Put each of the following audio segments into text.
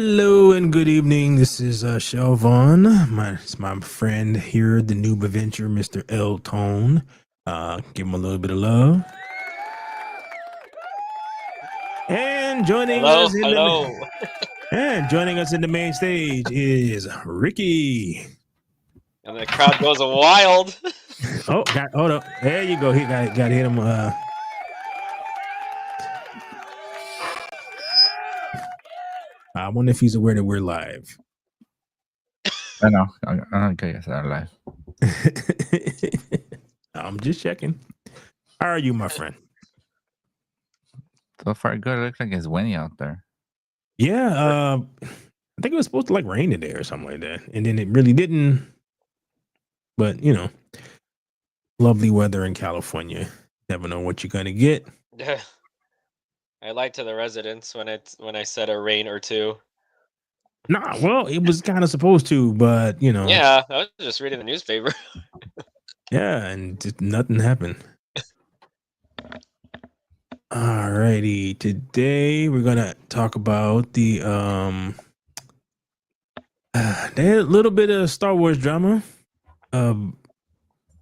Hello and good evening. This is Shelvon. It's my friend here, the noob adventure, Mr. L Tone. Give him a little bit of love. And Hello, hello. joining us in the main stage is Ricky. And the crowd goes wild. Hold up. There you go. He got to hit him. I wonder if he's aware that we're live. I know. I guess I'm live. I'm just checking. How are you, my friend? So far, good. It looks like it's windy out there. Yeah, I think it was supposed to like rain today or something like that, and then it really didn't. But lovely weather in California. Never know what you're gonna get. I lied to the residents when I said a rain or two. Nah, well, it was kind of supposed to, but Yeah, I was just reading the newspaper. yeah, and just nothing happened. Alrighty, today we're gonna talk about the they had a little bit of Star Wars drama.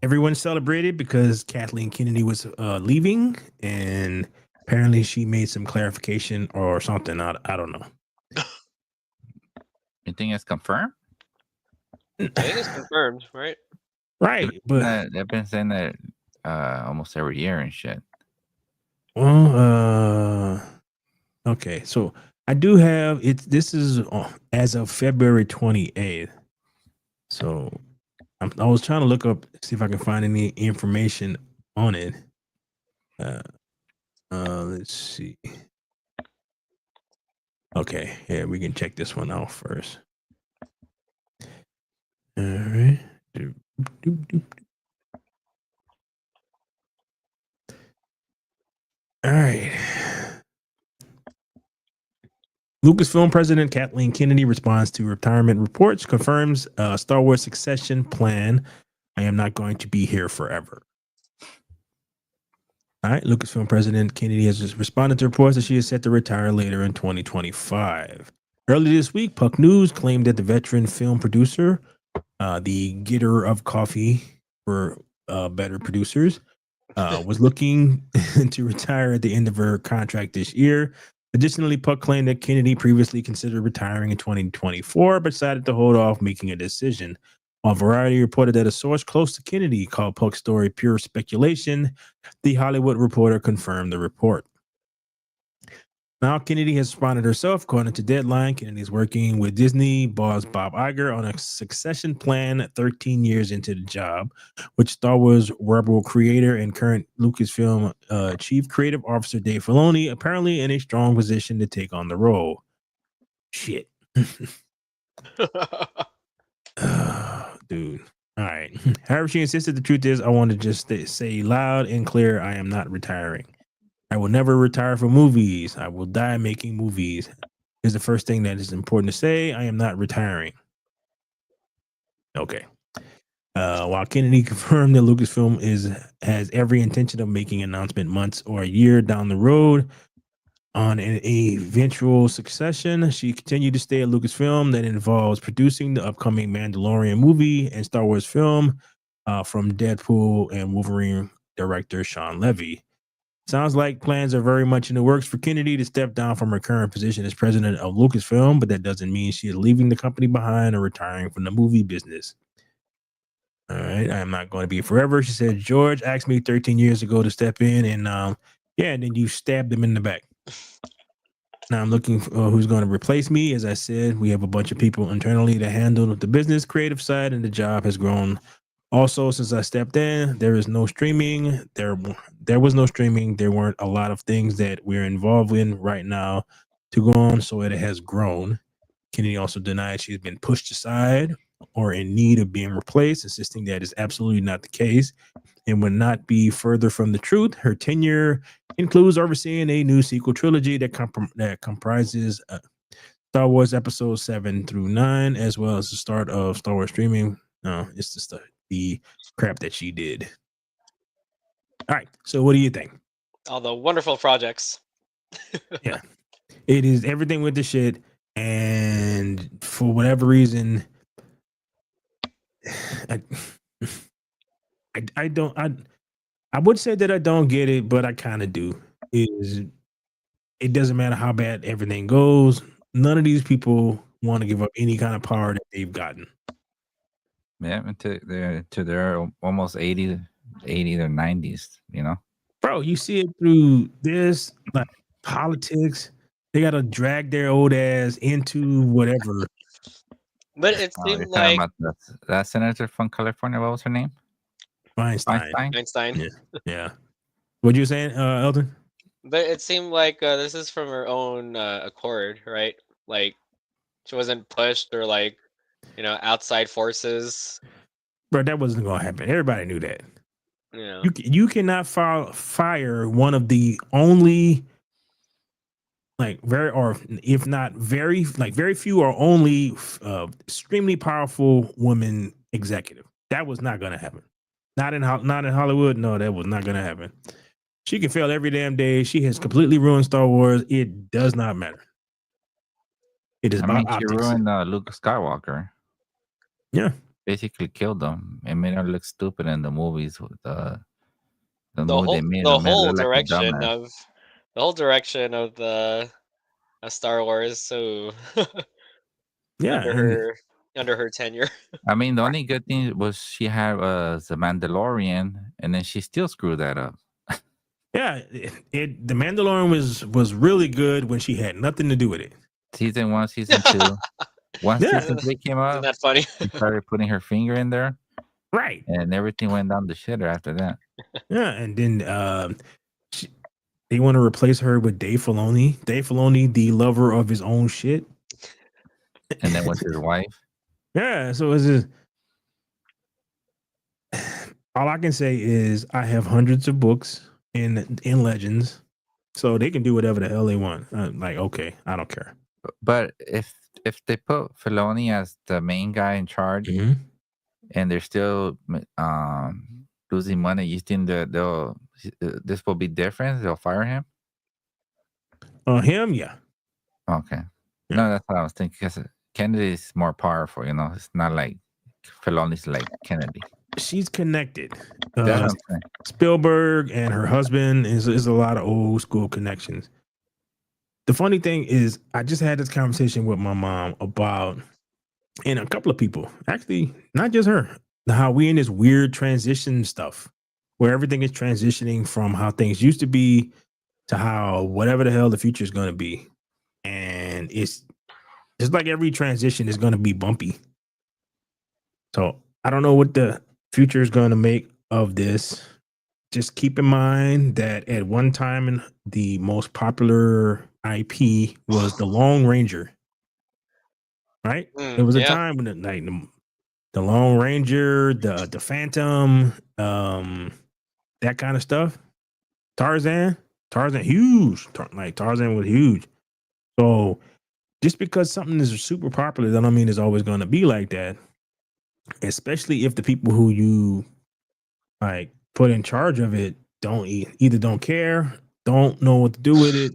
Everyone celebrated because Kathleen Kennedy was leaving, and apparently she made some clarification or something. I don't know. You think it's confirmed? I think it's confirmed, right? Right, but They've been saying that almost every year and shit. Well, okay. So I do have it. This is as of February 28th. So I was trying to look up, see if I can find any information on it. Let's see. Okay, yeah, we can check this one out first. All right. All right. Lucasfilm president Kathleen Kennedy responds to retirement reports, confirms Star Wars succession plan. I am not going to be here forever. All right. Lucasfilm president Kennedy has just responded to reports that she is set to retire later in 2025. Earlier this week, Puck News claimed that the veteran film producer, the getter of coffee for better producers, was looking to retire at the end of her contract this year. Additionally, Puck claimed that Kennedy previously considered retiring in 2024, but decided to hold off making a decision. While Variety reported that a source close to Kennedy called Puck's story pure speculation, the Hollywood Reporter confirmed the report. Now, Kennedy has responded herself. According to Deadline, Kennedy is working with Disney boss Bob Iger on a succession plan 13 years into the job, which Star Wars Rebel creator and current Lucasfilm chief creative officer Dave Filoni apparently in a strong position to take on the role. Shit. Dude. All right. However, she insisted the truth is, I want to just say loud and clear, I am not retiring. I will never retire from movies. I will die making movies. Is the first thing that is important to say. I am not retiring. Okay. While Kennedy confirmed that Lucasfilm has every intention of making an announcement months or a year down the road on an eventual succession, she continued to stay at Lucasfilm that involves producing the upcoming Mandalorian movie and Star Wars film from Deadpool and Wolverine director Sean Levy. Sounds like plans are very much in the works for Kennedy to step down from her current position as president of Lucasfilm, but that doesn't mean she is leaving the company behind or retiring from the movie business. All right, I am not going to be forever. She said, George asked me 13 years ago to step in, and and then you stabbed him in the back. Now I'm looking for who's going to replace me. As I said, we have a bunch of people internally to handle the business creative side, and the job has grown. Also, since I stepped in, there is no streaming. There was no streaming. There weren't a lot of things that we're involved in right now to go on, so it has grown. Kennedy also denied she's been pushed aside or in need of being replaced, insisting that is absolutely not the case and would not be further from the truth. Her tenure includes overseeing a new sequel trilogy that comprises Star Wars Episodes 7 through 9, as well as the start of Star Wars streaming. No, it's just the crap that she did. All right. So what do you think? All the wonderful projects. Yeah. It is everything with the shit. And for whatever reason, I, I don't I would say that I don't get it, but I kind of do. Is it doesn't matter how bad everything goes. None of these people want to give up any kind of power that they've gotten. Yeah, to their almost 80 or 90s, you know. Bro, you see it through this like politics. They gotta drag their old ass into whatever. But it You're seemed talking like about that senator from California. What was her name? Feinstein. Einstein. Yeah. Yeah. What you saying, Elton? But it seemed like this is from her own accord, right? Like she wasn't pushed or like, outside forces. Bro, that wasn't gonna happen. Everybody knew that. You know. You cannot fire one of the only like very or if not very like very few or only extremely powerful women executive. That was not gonna happen. Not in Hollywood. No, that was not gonna happen. She can fail every damn day. She has completely ruined Star Wars. It does not matter. It is about She optics. ruined Luke Skywalker. Yeah. Basically killed him and made her look stupid in the movies with the movie whole they made. the Him, made her whole look like a direction dumbass. of the whole direction of the Star Wars. So Yeah. under her tenure. I mean, the only good thing was she had the Mandalorian, and then she still screwed that up. Yeah. The Mandalorian was really good when she had nothing to do with it. Season 1, season 2. Once Yeah. season 3 came Isn't up, that funny? she started putting her finger in there, Right. and everything went down the shitter after that. Yeah. And then they want to replace her with Dave Filoni. Dave Filoni, the lover of his own shit. And then with his wife. Yeah. So it's just all I can say is I have hundreds of books in Legends, so they can do whatever the hell they want. Like, okay, I don't care. But if they put Filoni as the main guy in charge, and they're still losing money, you think that this will be different? They'll fire him? Him, yeah. Okay. Yeah. No, that's what I was thinking. Because Kennedy is more powerful, It's not like Filoni's like Kennedy. She's connected. That's what I'm saying. Spielberg and her husband is a lot of old school connections. The funny thing is, I just had this conversation with my mom about, and a couple of people, actually, not just her, how we in this weird transition stuff where everything is transitioning from how things used to be to how whatever the hell the future is going to be. And it's just like every transition is going to be bumpy. So I don't know what the future is going to make of this. Just keep in mind that at one time, the most popular IP was the Lone Ranger. Right? It was a time when the Lone Ranger, the Phantom, that kind of stuff. Tarzan huge. Tarzan was huge. So just because something is super popular, that don't mean it's always going to be like that. Especially if the people who you like put in charge of it either don't care, don't know what to do with it,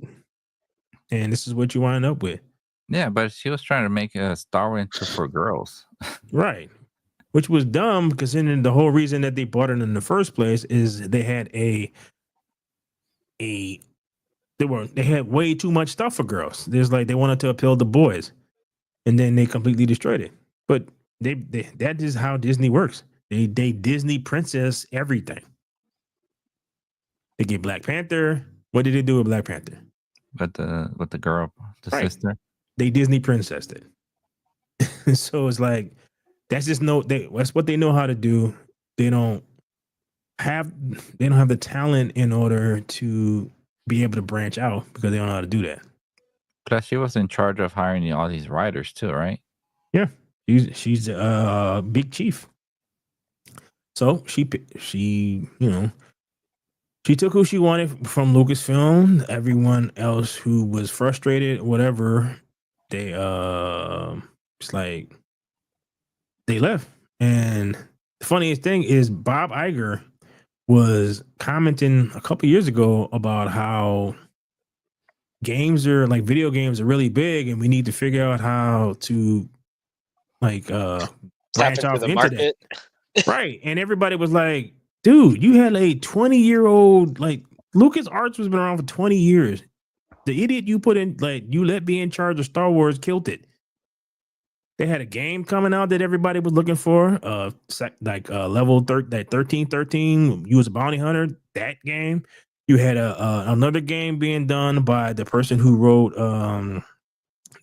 and this is what you wind up with. Yeah, but she was trying to make a Star Wars for girls, right? Which was dumb because then the whole reason that they bought it in the first place is they had they had way too much stuff for girls. There's like they wanted to appeal to boys, and then they completely destroyed it. But they that is how Disney works. They Disney princess everything. They get Black Panther. What did they do with Black Panther? With the girl, the Right. sister. They Disney princessed it. So it's like that's what they know how to do. They don't have the talent in order to be able to branch out because they don't know how to do that. Plus, she was in charge of hiring all these writers too, right? Yeah, she's a big chief. So she she took who she wanted from Lucasfilm. Everyone else who was frustrated, whatever, they it's like they left. And the funniest thing is Bob Iger was commenting a couple years ago about how video games are really big and we need to figure out how to Tap branch into off the into that. market. Right. And everybody was like, dude, you had a 20-year-old, like Lucas Arts has been around for 20 years. The idiot you put in, like, you let be in charge of Star Wars killed it. They had a game coming out that everybody was looking for. Level 1313. You was a bounty hunter. That game. You had another game being done by the person who wrote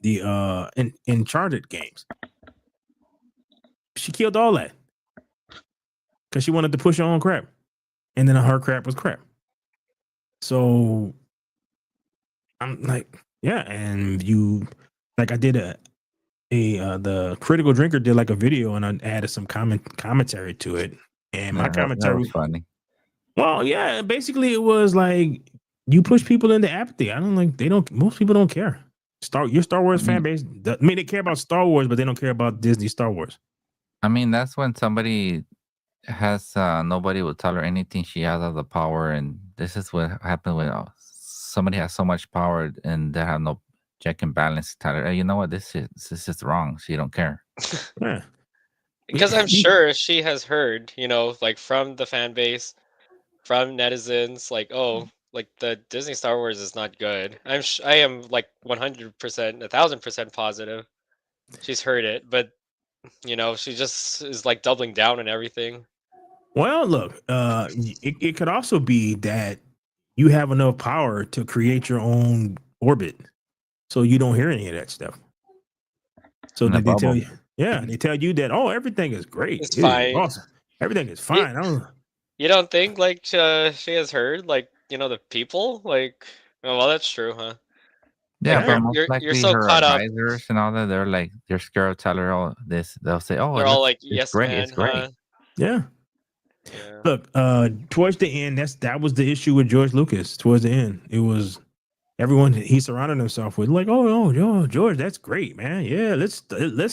the Uncharted games. She killed all that because she wanted to push her own crap, and then her crap was crap. So I'm like, yeah, and you like I did the Critical Drinker did like a video and I added some commentary to it. And my Yeah, that commentary was funny. well, yeah, basically it was like you push people into apathy. Most people don't care. Your Star Wars fan base, they care about Star Wars, but they don't care about Disney Star Wars. I mean, that's when somebody has nobody will tell her anything. She has all the power, and this is what happened when somebody has so much power and they have no check and balance. Tell her, hey, you know what, this is wrong. She don't care. Yeah. Because I'm sure she has heard, like from the fan base, from netizens, like, oh, like the Disney Star Wars is not good. I am like 100%, 1,000% positive she's heard it, but she just is like doubling down on everything. Well, look, it could also be that you have enough power to create your own orbit, so you don't hear any of that stuff. So did they tell you? Yeah, they tell you that everything is great. It's fine. Awesome. Everything is fine. You don't think like she has heard like the people like? Oh, well, that's true, huh? Yeah, Like, but most you're likely so her caught up. advisors and all that, they're scared to tell her all this. They'll say, "Oh, They're all like, it's yes, great, man, it's great." huh? Yeah. Yeah. Look, towards the end, that was the issue with George Lucas. Towards the end, it was everyone he surrounded himself with, like, oh, George, that's great, man. Yeah, let's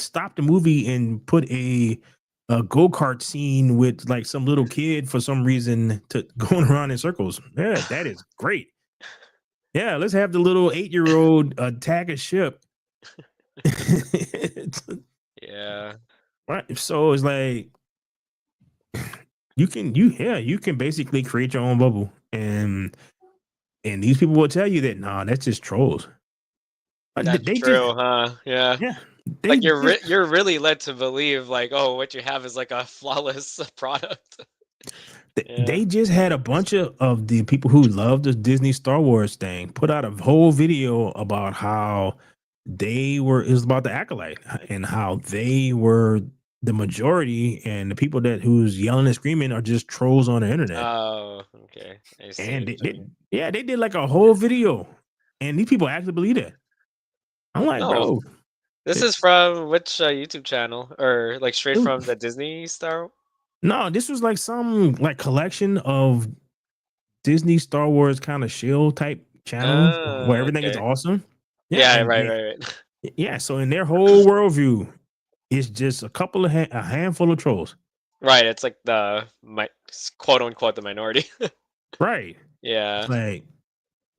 stop the movie and put a go-kart scene with like some little kid for some reason to going around in circles. Yeah, that is great. Yeah, let's have the little 8-year-old attack a ship. Yeah. Right. So it's like you can basically create your own bubble, and these people will tell you that that's just trolls. That's They just true, huh? Yeah. yeah Like they you're really led to believe like, oh, what you have is like a flawless product. Yeah. they just had a bunch of the people who love the Disney Star Wars thing put out a whole video about how it was about the acolyte and how they were the majority, and the people who's yelling and screaming are just trolls on the internet. Oh, okay. I see. And they did like a whole video, and these people actually believe it. I'm like, Oh, bro, this is from which YouTube channel, or like straight Ooh. from the Disney Star? No, this was like some like collection of Disney Star Wars kind of shill type channels where Oh, everything is okay. awesome. Yeah, And right. yeah, so in their whole worldview, it's just a couple of a handful of trolls. Right, it's like quote unquote the minority. Right. Yeah, Like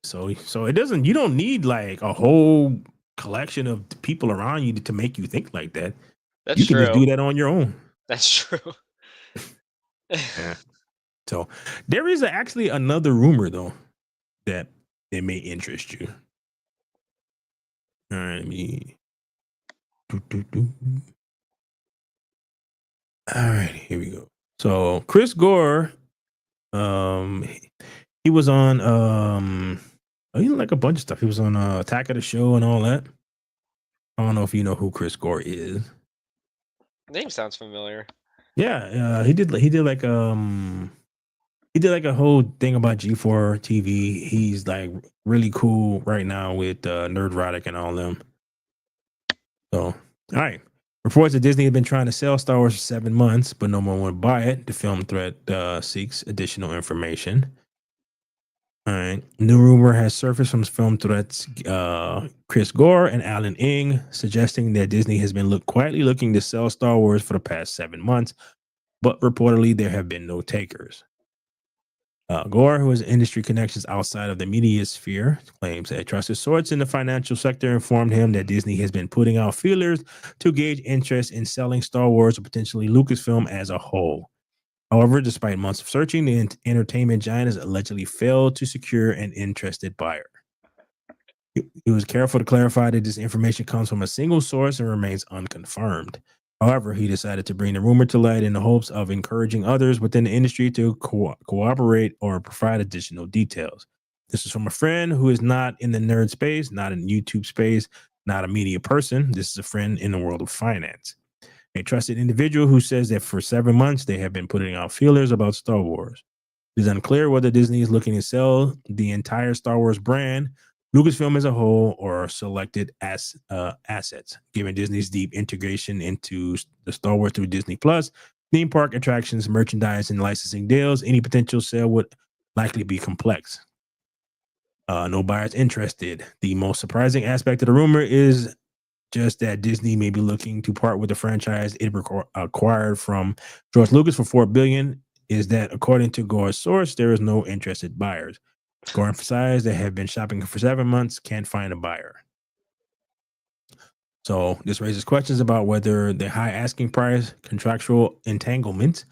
so it doesn't, you don't need like a whole collection of people around you to make you think like that. that's You can just true. do that on your own. That's true. Yeah. So there is actually another rumor though that it may interest you. All right, let me. All right, here we go. So Chris Gore, he was on he did like a bunch of stuff. He was on Attack of the Show and all that. I don't know if you know who Chris Gore is. Name sounds familiar. Yeah, he did like a whole thing about G4 TV. He's like really cool right now with Nerdrotic and all them. So, all right. Reports that Disney had been trying to sell Star Wars for 7 months, but no one would buy it. The film threat seeks additional information. All right. New rumor has surfaced from film threats Chris Gore and Alan Ng, suggesting that Disney has been quietly looking to sell Star Wars for the past 7 months, but reportedly there have been no takers. Gore, who has industry connections outside of the media sphere, claims that trusted sources in the financial sector informed him that Disney has been putting out feelers to gauge interest in selling Star Wars or potentially Lucasfilm as a whole. However, despite months of searching, the entertainment giant has allegedly failed to secure an interested buyer. He was careful to clarify that this information comes from a single source and remains unconfirmed. However, he decided to bring the rumor to light in the hopes of encouraging others within the industry to cooperate or provide additional details. This is from a friend who is not in the nerd space, not in YouTube space, not a media person. This is a friend in the world of finance. A trusted individual who says that for 7 months they have been putting out feelers about Star Wars. It is unclear whether Disney is looking to sell the entire Star Wars brand, Lucasfilm as a whole, or selected assets. Given Disney's deep integration into the Star Wars through Disney Plus, theme park attractions, merchandise, and licensing deals, any potential sale would likely be complex. No buyers interested. The most surprising aspect of the rumor is just that Disney may be looking to part with the franchise it acquired from George Lucas for $4 billion. Is that, according to Gore's source, there is no interested buyers. Gore emphasized they have been shopping for 7 months, can't find a buyer. So this raises questions about whether the high asking price, contractual entanglements,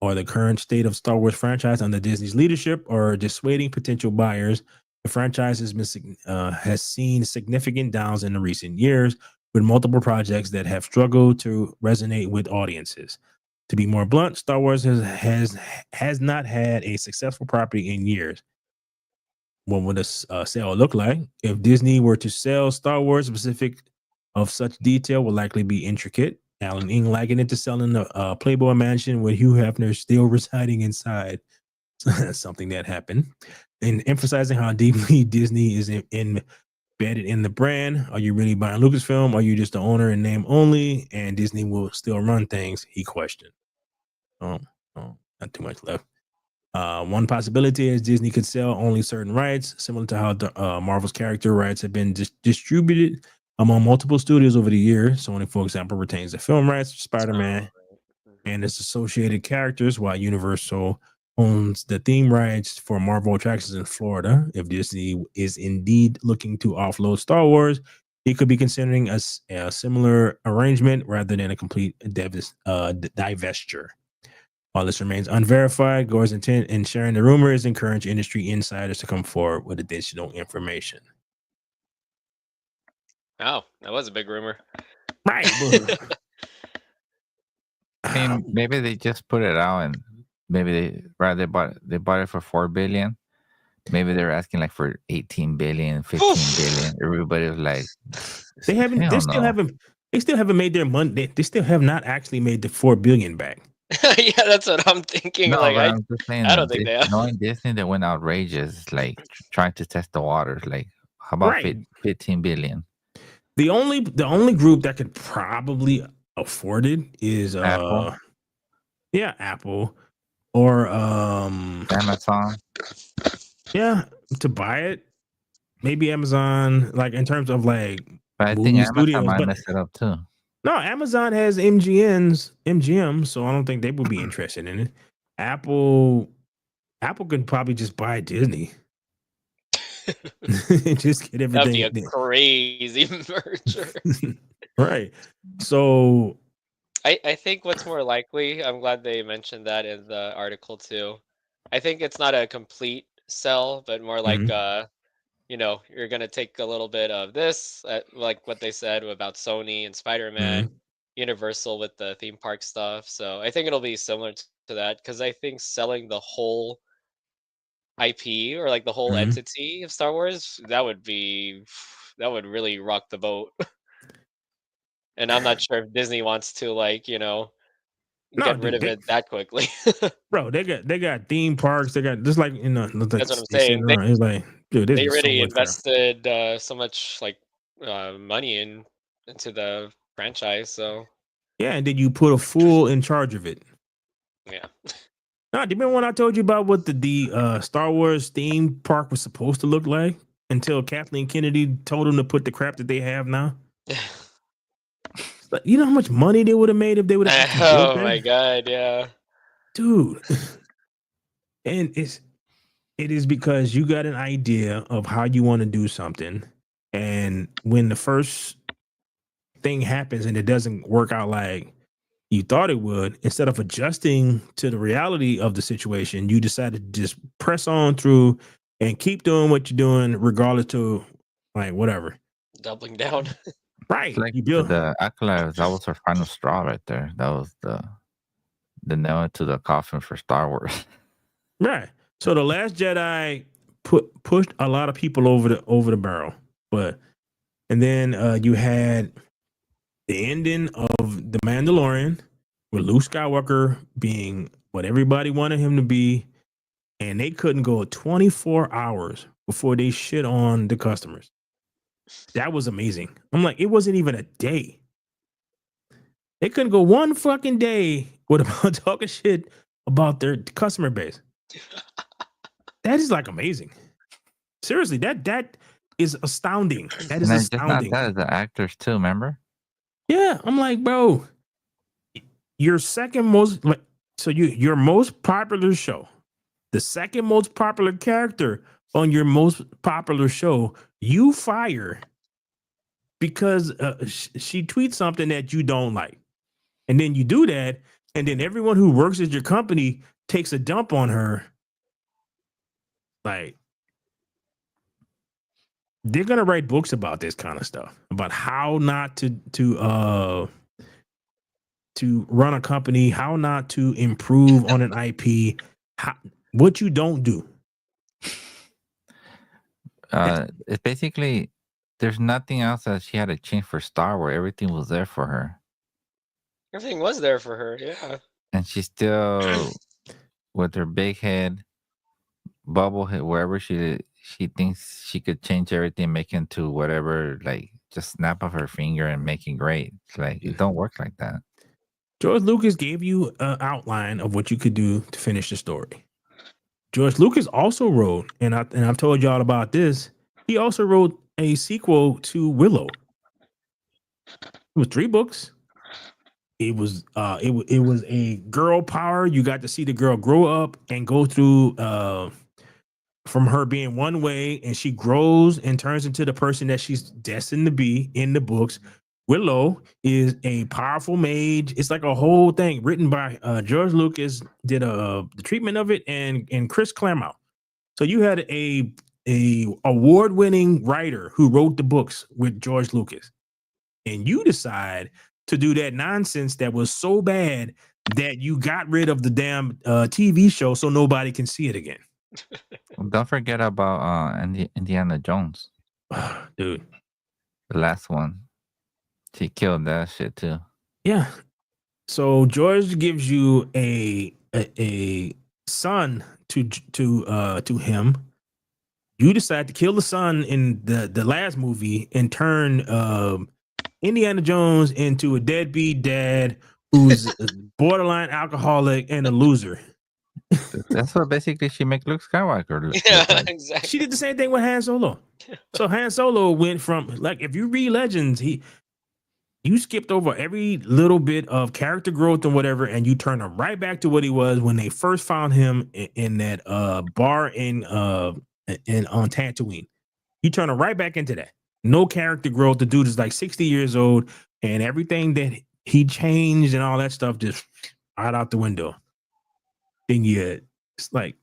or the current state of Star Wars franchise under Disney's leadership are dissuading potential buyers. The franchise has seen significant downs in the recent years, with multiple projects that have struggled to resonate with audiences. To be more blunt, Star Wars has not had a successful property in years. What would a sale look like? If Disney were to sell Star Wars, specific of such detail will likely be intricate. Alan Ing likened it to selling a Playboy mansion with Hugh Hefner still residing inside. Something that happened. And emphasizing how deeply Disney is embedded in the brand. Are you really buying Lucasfilm? Are you just the owner in name only? And Disney will still run things? He questioned. Oh, not too much left. One possibility is Disney could sell only certain rights, similar to how Marvel's character rights have been distributed among multiple studios over the years. Sony, for example, retains the film rights for Spider-Man and its associated characters, while Universal owns the theme rights for Marvel attractions in Florida. If Disney is indeed looking to offload Star Wars, it could be considering a similar arrangement rather than a complete divestiture. While this remains unverified, Gore's intent in sharing the rumor is encourage industry insiders to come forward with additional information. Wow, that was a big rumor. Right. I mean, maybe they just put it out and maybe they bought it for $4 billion. Maybe they're asking like for 18 billion, 15 billion. Everybody was like, they still haven't made their money. They still have not actually made the $4 billion back. Yeah, that's what I'm thinking. No, like I'm just saying, I don't think they have. knowing Disney, they went outrageous, like trying to test the waters. Like, how about 15 billion? The only group that could probably afford it is Apple. Yeah, Apple or Amazon. Yeah, to buy it. Maybe Amazon, like in terms of like. But I think Amazon might mess it up too. No, Amazon has MGM, so I don't think they would be interested in it. Apple could probably just buy Disney. Just get everything. That'd be a crazy merger. Right. So I think what's more likely, I'm glad they mentioned that in the article too. I think it's not a complete sell, but more like you're gonna take a little bit of this, like what they said about Sony and Spider-Man, Universal with the theme park stuff. So I think it'll be similar to that, because I think selling the whole IP or like the whole entity of Star Wars, that would really rock the boat. And I'm not sure if Disney wants to get rid of it that quickly. Bro, they got theme parks. They got just like That's what I'm saying. It's like, dude, they already invested so much money into the franchise. So yeah, and then you put a fool in charge of it. Yeah. No, do you remember when I told you about what the Star Wars theme park was supposed to look like until Kathleen Kennedy told them to put the crap that they have now? But you know how much money they would have made if they would have. Oh my god, yeah, dude. And it's It is because you got an idea of how you want to do something, and when the first thing happens and it doesn't work out like you thought it would, instead of adjusting to the reality of the situation, you decided to just press on through and keep doing what you're doing, regardless to like whatever. Doubling down. It's Right. like You build the Acolyte. That was her final straw right there. That was the nail to the coffin for Star Wars. right. So the Last Jedi pushed a lot of people over the barrel, but and then you had the ending of The Mandalorian with Luke Skywalker being what everybody wanted him to be, and they couldn't go 24 hours before they shit on the customers. That was amazing. I'm like, it wasn't even a day. They couldn't go one fucking day without talking shit about their customer base. That is like amazing. Seriously, that is astounding. That is And it's just not astounding. that, the actors too, remember? Yeah, I'm like, bro, your second most like so your most popular show, the second most popular character on your most popular show, you fire because she tweets something that you don't like. And then you do that, and then everyone who works at your company takes a dump on her. Like, they're gonna write books about this kind of stuff, about how not to run a company, how not to improve on an IP, what you don't do. It's basically there's nothing else that she had to change for Star Wars. Everything was there for her, Everything was there for her. Yeah. and she's still with her big head, bubble head, wherever she thinks she could change everything, make it into whatever, like just snap of her finger and make it great. It's like it don't work like that. George Lucas gave you an outline of what you could do to finish the story. George Lucas also wrote, and I've told y'all about this. He also wrote a sequel to Willow. It was 3 books. It was it was a girl power. You got to see the girl grow up and go through from her being one way, and she grows and turns into the person that she's destined to be in the books. Willow is a powerful mage. It's like a whole thing written by George Lucas, did the treatment of it, and Chris Claremont. So you had a award-winning writer who wrote the books with George Lucas, and you decide to do that nonsense that was so bad that you got rid of the damn TV show so nobody can see it again. Don't forget about Indiana Jones, Dude. the last one. She killed that shit too. Yeah. So George gives you a son to him. You decide to kill the son in the last movie and turn Indiana Jones into a deadbeat dad who's a borderline alcoholic and a loser. That's what basically she make Luke Skywalker look Yeah, like. exactly. She did the same thing with Han Solo. So Han Solo went from, like, if you read Legends, you skipped over every little bit of character growth and whatever, and you turn him right back to what he was when they first found him in that bar in on Tatooine. You turn him right back into that. No character growth. The dude is like 60 years old, and everything that he changed and all that stuff just right out the window. Then it's like,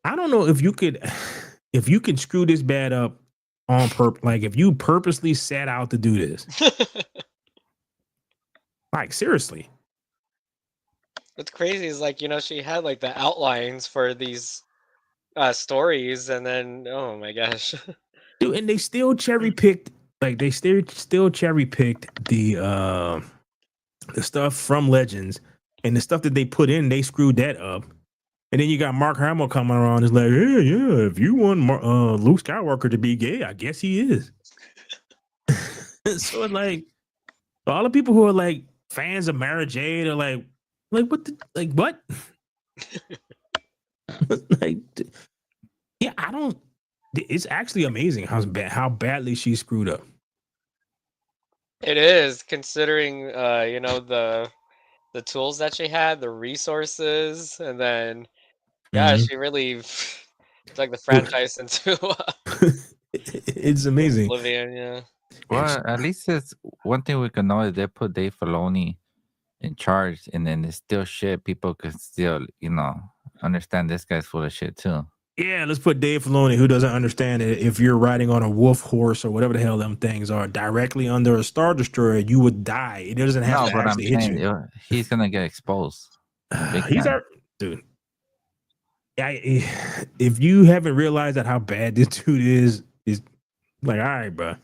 I don't know if you could screw this bad up on purpose. Like, if you purposely set out to do this. Like, seriously. What's crazy is, like, she had like the outlines for these stories, and then oh my gosh. Dude, and they still cherry picked, like, they still cherry picked the stuff from Legends, and the stuff that they put in, they screwed that up. And then you got Mark Hamill coming around, is like, yeah, if you want Luke Skywalker to be gay, I guess he is. So it's like, all the people who are like fans of Mara Jade are like what what? Like, yeah, I don't. It's actually amazing how badly she screwed up. It is, considering the tools that she had, the resources, and then Yeah, she really took the franchise into It's amazing. oblivion. Yeah. Well, at least it's one thing we can know is they put Dave Filoni in charge, and then it's still shit. People could still, understand this guy's full of shit too. Yeah, let's put Dave Filoni, who doesn't understand it. If you're riding on a wolf horse or whatever the hell them things are, directly under a Star Destroyer, you would die. It doesn't have No, to but I'm actually hit saying you. he's gonna get exposed. Big He's time. our dude. If you haven't realized that how bad this dude is like, all right, bro.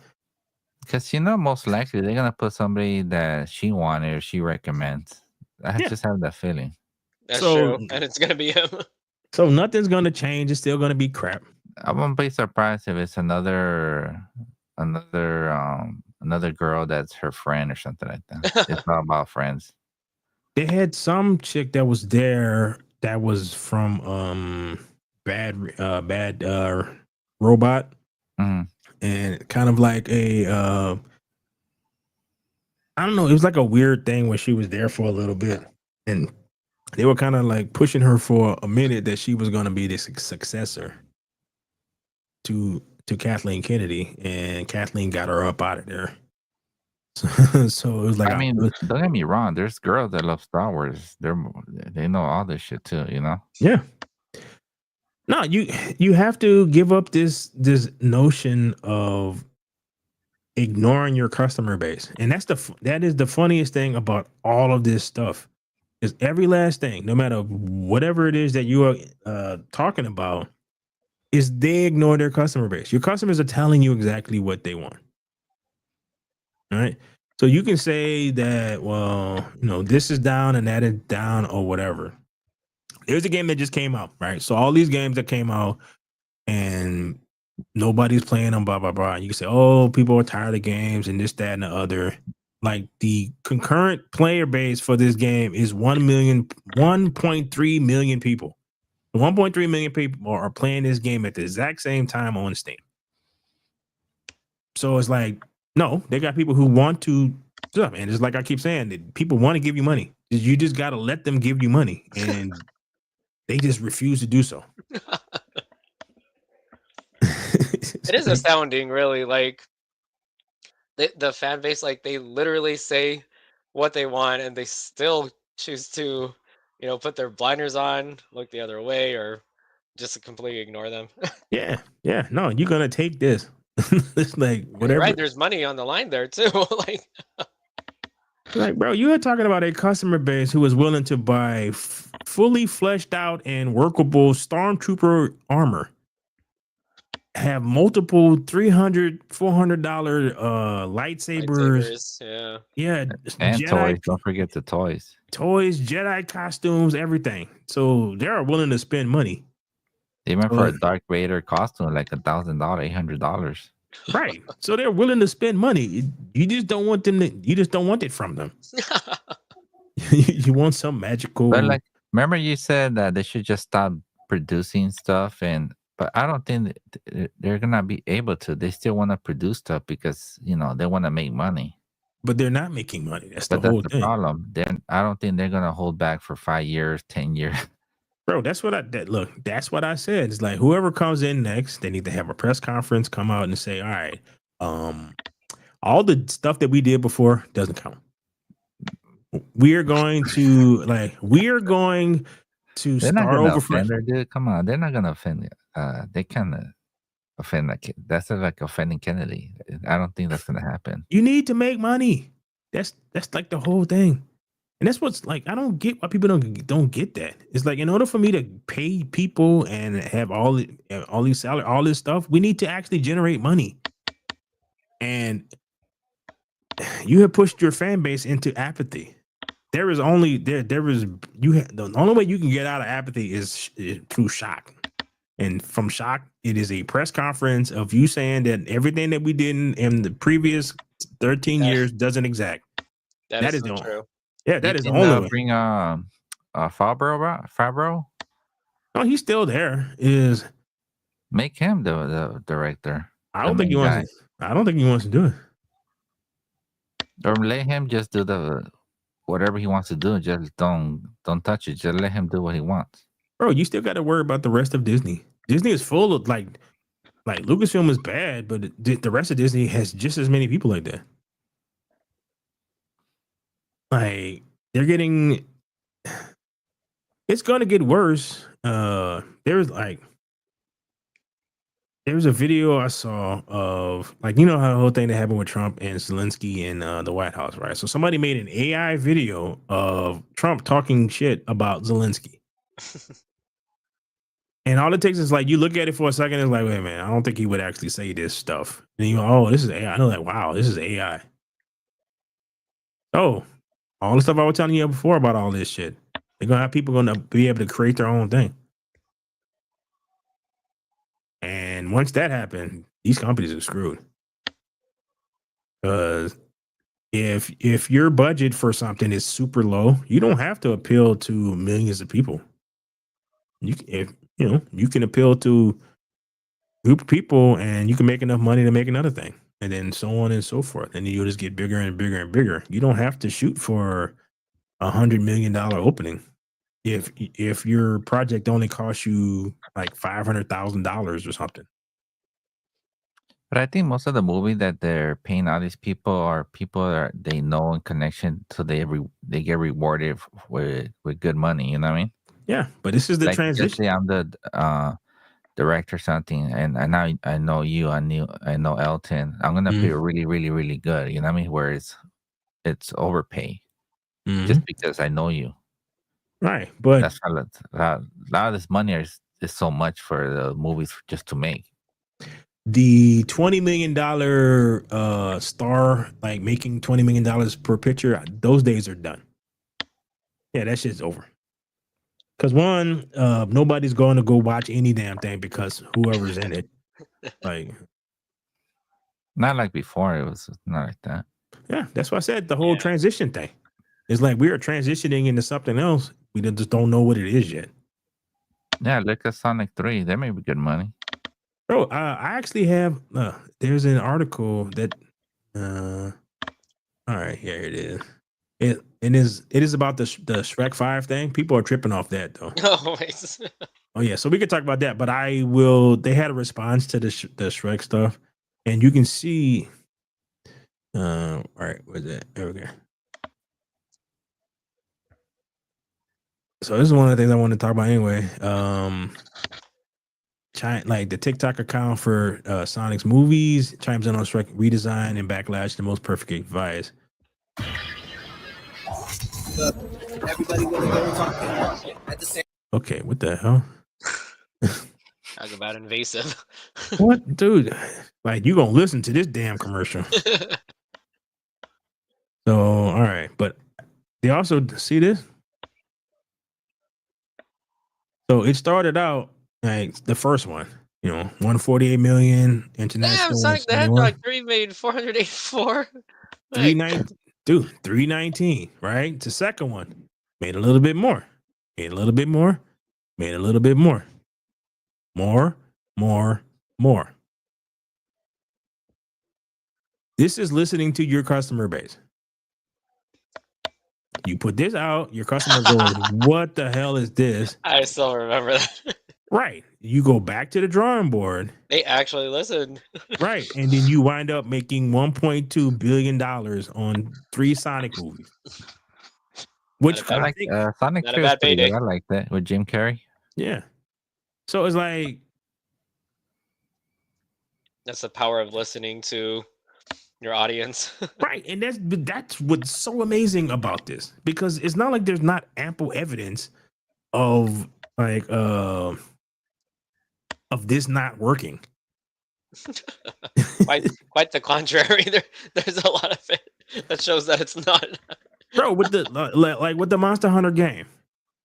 Because most likely they're gonna put somebody that she wanted or she recommends. I just have that feeling. That's So- true, and it's gonna be him. So nothing's gonna change. It's still gonna be crap. I won't be surprised if it's another girl that's her friend or something like that. It's not about friends. They had some chick that was there that was from bad robot, Mhm. and kind of like a I don't know, it was like a weird thing where she was there for a little bit, and they were kind of like pushing her for a minute that she was going to be the successor to Kathleen Kennedy, and Kathleen got her up out of there. So it was like, I mean, don't get me wrong. There's girls that love Star Wars. They know all this shit too. yeah. No, you have to give up this notion of ignoring your customer base, and that is the funniest thing about all of this stuff. Is every last thing, no matter whatever it is that you are talking about, is they ignore their customer base. Your customers are telling you exactly what they want. All right. So you can say that, well, this is down and that is down or whatever. There's a game that just came out, right? So all these games that came out and nobody's playing them, blah, blah, blah. You can say, oh, people are tired of games and this, that, and the other. Like the concurrent player base for this game is 1.3 million people. 1.3 million people are playing this game at the exact same time on Steam. So it's like, no, they got people who want to stuff. And it's like I keep saying, that people want to give you money. You just got to let them give you money. And they just refuse to do so. It is astounding, really. Like the fan base, like they literally say what they want, and they still choose to, put their blinders on, look the other way, or just completely ignore them. Yeah. No, you're gonna take this. It's like You're whatever. right, there's money on the line there too. Like, bro, you are talking about a customer base who is willing to buy fully fleshed out and workable Stormtrooper armor, have multiple $300, $400 lightsabers. Yeah, and Jedi toys. Don't forget the toys. Jedi costumes, everything. So they are willing to spend money. Even for a Darth Vader costume, like $1,000, $800. Right. So they're willing to spend money. You just don't want them you just don't want it from them. You want some magical. But like, remember you said that they should just stop producing stuff, but I don't think they're gonna be able to. They still want to produce stuff because they want to make money. But they're not making money. That's But the whole that's the thing. problem. Then I don't think they're gonna hold back for 5 years, 10 years. Bro, that's what that's what I said. It's like whoever comes in next, they need to have a press conference, come out and say, all right, all the stuff that we did before doesn't count. We are going to They're not start gonna over offend fresh. her, dude. Come on, they're not gonna offend. They kind of offend that's like offending Kennedy. I don't think that's gonna happen. You need to make money. That's like the whole thing. And that's what's like, I don't get why people don't get that. It's like, in order for me to pay people and have all these salary, all this stuff, we need to actually generate money. And you have pushed your fan base into apathy. The only way you can get out of apathy is through shock. And from shock, it is a press conference of you saying that everything that we did in the previous 13 years doesn't exact. That is so true. Yeah, that is the only way. Bring Favreau. No, he's still there. Make him the director. I don't think he wants to do it. Or let him just do whatever he wants to do. Just don't touch it. Just let him do what he wants. Bro, you still got to worry about the rest of Disney. Disney is full of like Lucasfilm is bad, but the rest of Disney has just as many people like that. Like they're getting, it's going to get worse. There's a video I saw of like, you know how the whole thing that happened with Trump and Zelensky in the White House, right? So somebody made an AI video of Trump talking shit about Zelensky. And all it takes is like, you look at it for a second, it's like, wait a minute, I don't think he would actually say this stuff. And you go, oh, this is AI. I know that, wow, this is AI. Oh, all the stuff I was telling you before about all this shit. They're going to have people going to be able to create their own thing. And once that happened, these companies are screwed. Because if your budget for something is super low, you don't have to appeal to millions of people. You can appeal to a group of people, and you can make enough money to make another thing, and then so on and so forth. And you'll just get bigger and bigger and bigger. You don't have to shoot for $100 million opening if your project only costs you like $500,000 or something. But I think most of the movie that they're paying all these people are people that they know in connection, so they get rewarded with good money. You know what I mean? Yeah, but this is the Like, transition. let's say I'm the director or something, and I know you, I know Elton. I'm gonna pay really, really, really good. You know what I mean? Where it's overpay just because I know you. Right, but that's how a lot of this money is so much for the movies just to make. The $20 million star, like making $20 million per picture, those days are done. Yeah, that shit's over. Because one, nobody's going to go watch any damn thing because whoever's in it, like, not like before. It was not like that. Yeah, that's why I said the whole transition thing. It's like we are transitioning into something else. We just don't know what it is yet. Yeah, look at Sonic 3. That may be good money. Bro, I actually have. There's an article that. All right, here it is. It is about the Shrek 5 thing. People are tripping off that though. Oh yeah, so we could talk about that, but I will. They had a response to the Shrek stuff, and you can see. All right, where's that? There we go. So this is one of the things I want to talk about anyway. Like the TikTok account for Sonic's movies chimes in on Shrek redesign and Backlash, the most perfect advice. Okay, what the hell? Talk about invasive. What, dude? Like, you gonna listen to this damn commercial? So, all right, but they also see this. So it started out like the first one, 148 million international. Damn, Sonic the Hedgehog 3 made 484. 319, dude, 319, right? The second one made a little bit more, made a little bit more, made a little bit more, more. This is listening to your customer base. You put this out, your customer goes, what the hell is this? I still remember that. Right. You go back to the drawing board. They actually listened. Right. And then you wind up making $1.2 billion on 3 Sonic movies. Which I like Sonic 3 is pretty good. I like that with Jim Carrey. Yeah. So it's like, that's the power of listening to your audience. Right. And that's what's so amazing about this, because it's not like there's not ample evidence of like of this not working. quite the contrary. There's a lot of it that shows that it's not. Bro, with the Monster Hunter game,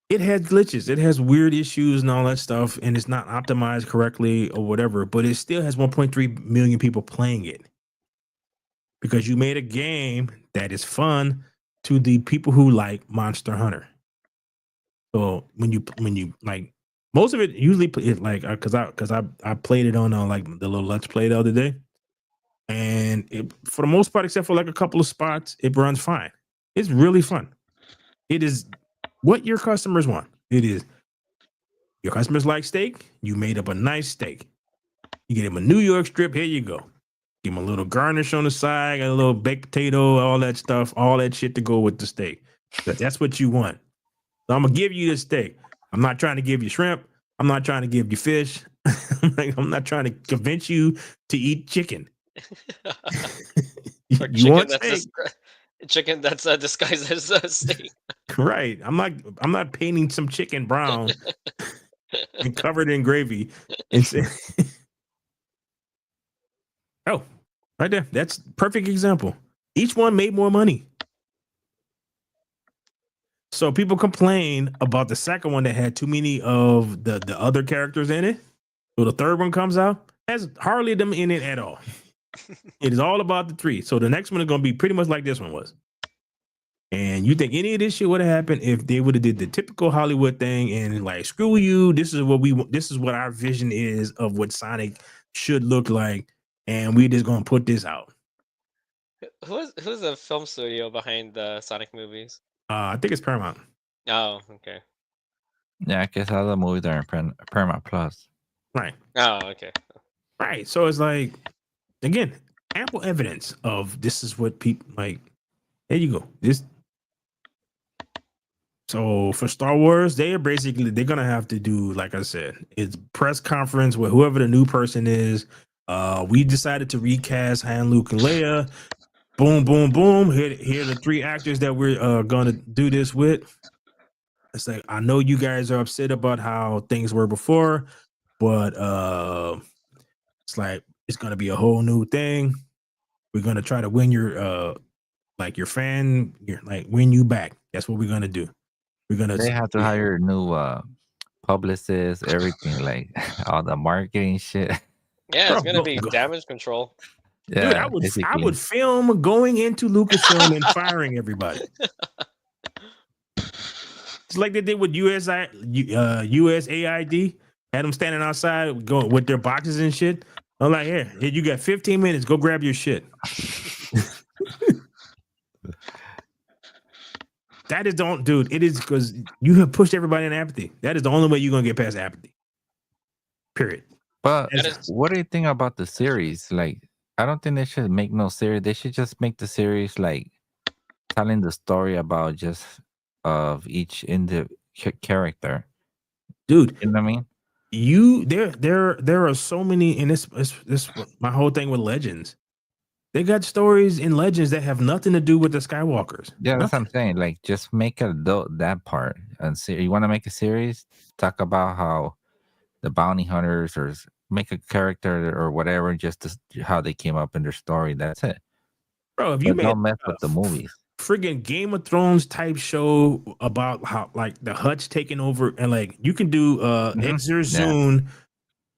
it has glitches, it has weird issues and all that stuff, and it's not optimized correctly or whatever, but it still has 1.3 million people playing it. Because you made a game that is fun to the people who like Monster Hunter. So when you like, most of it usually because I played it on like the little Let's Play the other day, and for the most part, except for like a couple of spots, it runs fine. It's really fun. It is what your customers want. It is Your customers like steak. You made up a nice steak. You get him a New York strip. Here you go. Give him a little garnish on the side, a little baked potato, all that stuff, all that shit to go with the steak. That's what you want. So I'm gonna give you this steak. I'm not trying to give you shrimp. I'm not trying to give you fish. I'm not trying to convince you to eat chicken. Or You chicken want that's steak, chicken that's disguised as a steak. right? I'm not painting some chicken brown and covered in gravy and say, oh, right there. That's perfect example. Each one made more money. So people complain about the second one that had too many of the other characters in it. So the third one comes out, has hardly them in it at all. It is all about the three. So the next one is going to be pretty much like this one was. And you think any of this shit would have happened if they would have did the typical Hollywood thing and like, screw you. This is what we want. This is what our vision is of what Sonic should look like. And we just going to put this out. Who's the film studio behind the Sonic movies? I think it's Paramount. Oh, okay. Yeah, I guess all the movies are in Paramount Plus. Right. Oh, okay. Right. So it's like, again, ample evidence of this is what people like. There you go. This. So for Star Wars, they're gonna have to do, like I said, it's press conference with whoever the new person is. We decided to recast Han, Luke, and Leia. Boom, boom, boom. Here are the three actors that we're gonna do this with. It's like, I know you guys are upset about how things were before, but it's like it's gonna be a whole new thing. We're gonna try to win your win you back. That's what we're gonna do. We're gonna. They have to hire new publicists, everything, like all the marketing shit. Yeah, it's gonna be damage control. Yeah, dude, I would film going into Lucasfilm and firing everybody. It's like they did with USAID. Had them standing outside going with their boxes and shit. I'm like, here, you got 15 minutes. Go grab your shit. That is dude. It is because you have pushed everybody in apathy. That is the only way you're gonna get past apathy. Period. But what do you think about the series? Like, I don't think they should make no series. They should just make the series like telling the story about just of each character. Dude, you know what I mean? There are so many, and this my whole thing with Legends. They got stories in Legends that have nothing to do with the Skywalkers. Yeah, that's what I'm saying. Like, just make that part. And you want to make a series, talk about how the bounty hunters, or make a character or whatever, just how they came up in their story. That's it. Bro, if you don't mess with the movies. Friggin' Game of Thrones type show about how like the Hutch taking over, and like you can do Exer Zune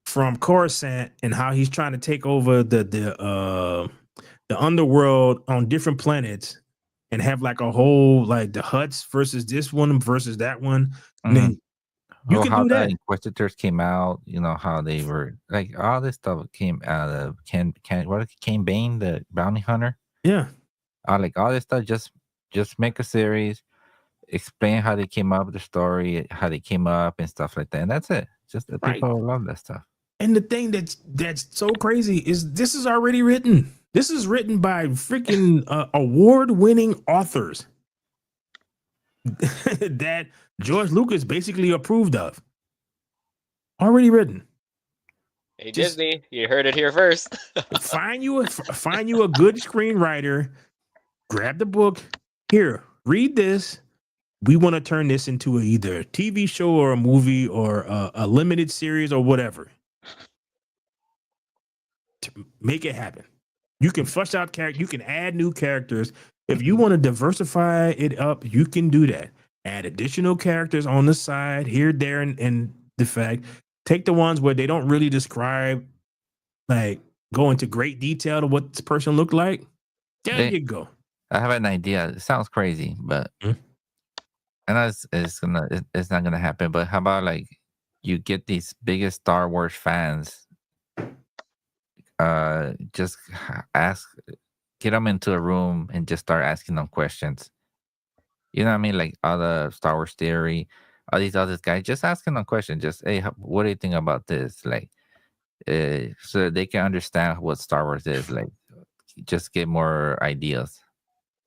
from Coruscant and how he's trying to take over the underworld on different planets, and have like a whole like the Hutts versus this one versus that one. And then you can do that. The Inquisitors came out, you know, how they were like all this stuff came out of Ken Bane, the bounty hunter. Yeah. Like all this stuff, just make a series, explain how they came up with the story, how they came up and stuff like that. And that's it. Just the people love that stuff. And the thing that's so crazy is this is already written. This is written by freaking award-winning authors that George Lucas basically approved of. Already written. Hey, Disney, you heard it here first. find you a good screenwriter, grab the book. Here, read this. We want to turn this into either a TV show or a movie or a limited series or whatever. To make it happen. You can flesh out characters. You can add new characters. If you want to diversify it up, you can do that. Add additional characters on the side, here, there, and the fact. Take the ones where they don't really describe, like, go into great detail to what this person looked like. There you go. I have an idea. It sounds crazy, but I know it's not gonna happen. But how about like you get these biggest Star Wars fans, just get them into a room and just start asking them questions. You know what I mean? Like other Star Wars theory, all these other guys, just asking them questions. Just, hey, what do you think about this? Like, so they can understand what Star Wars is. Like, just get more ideas.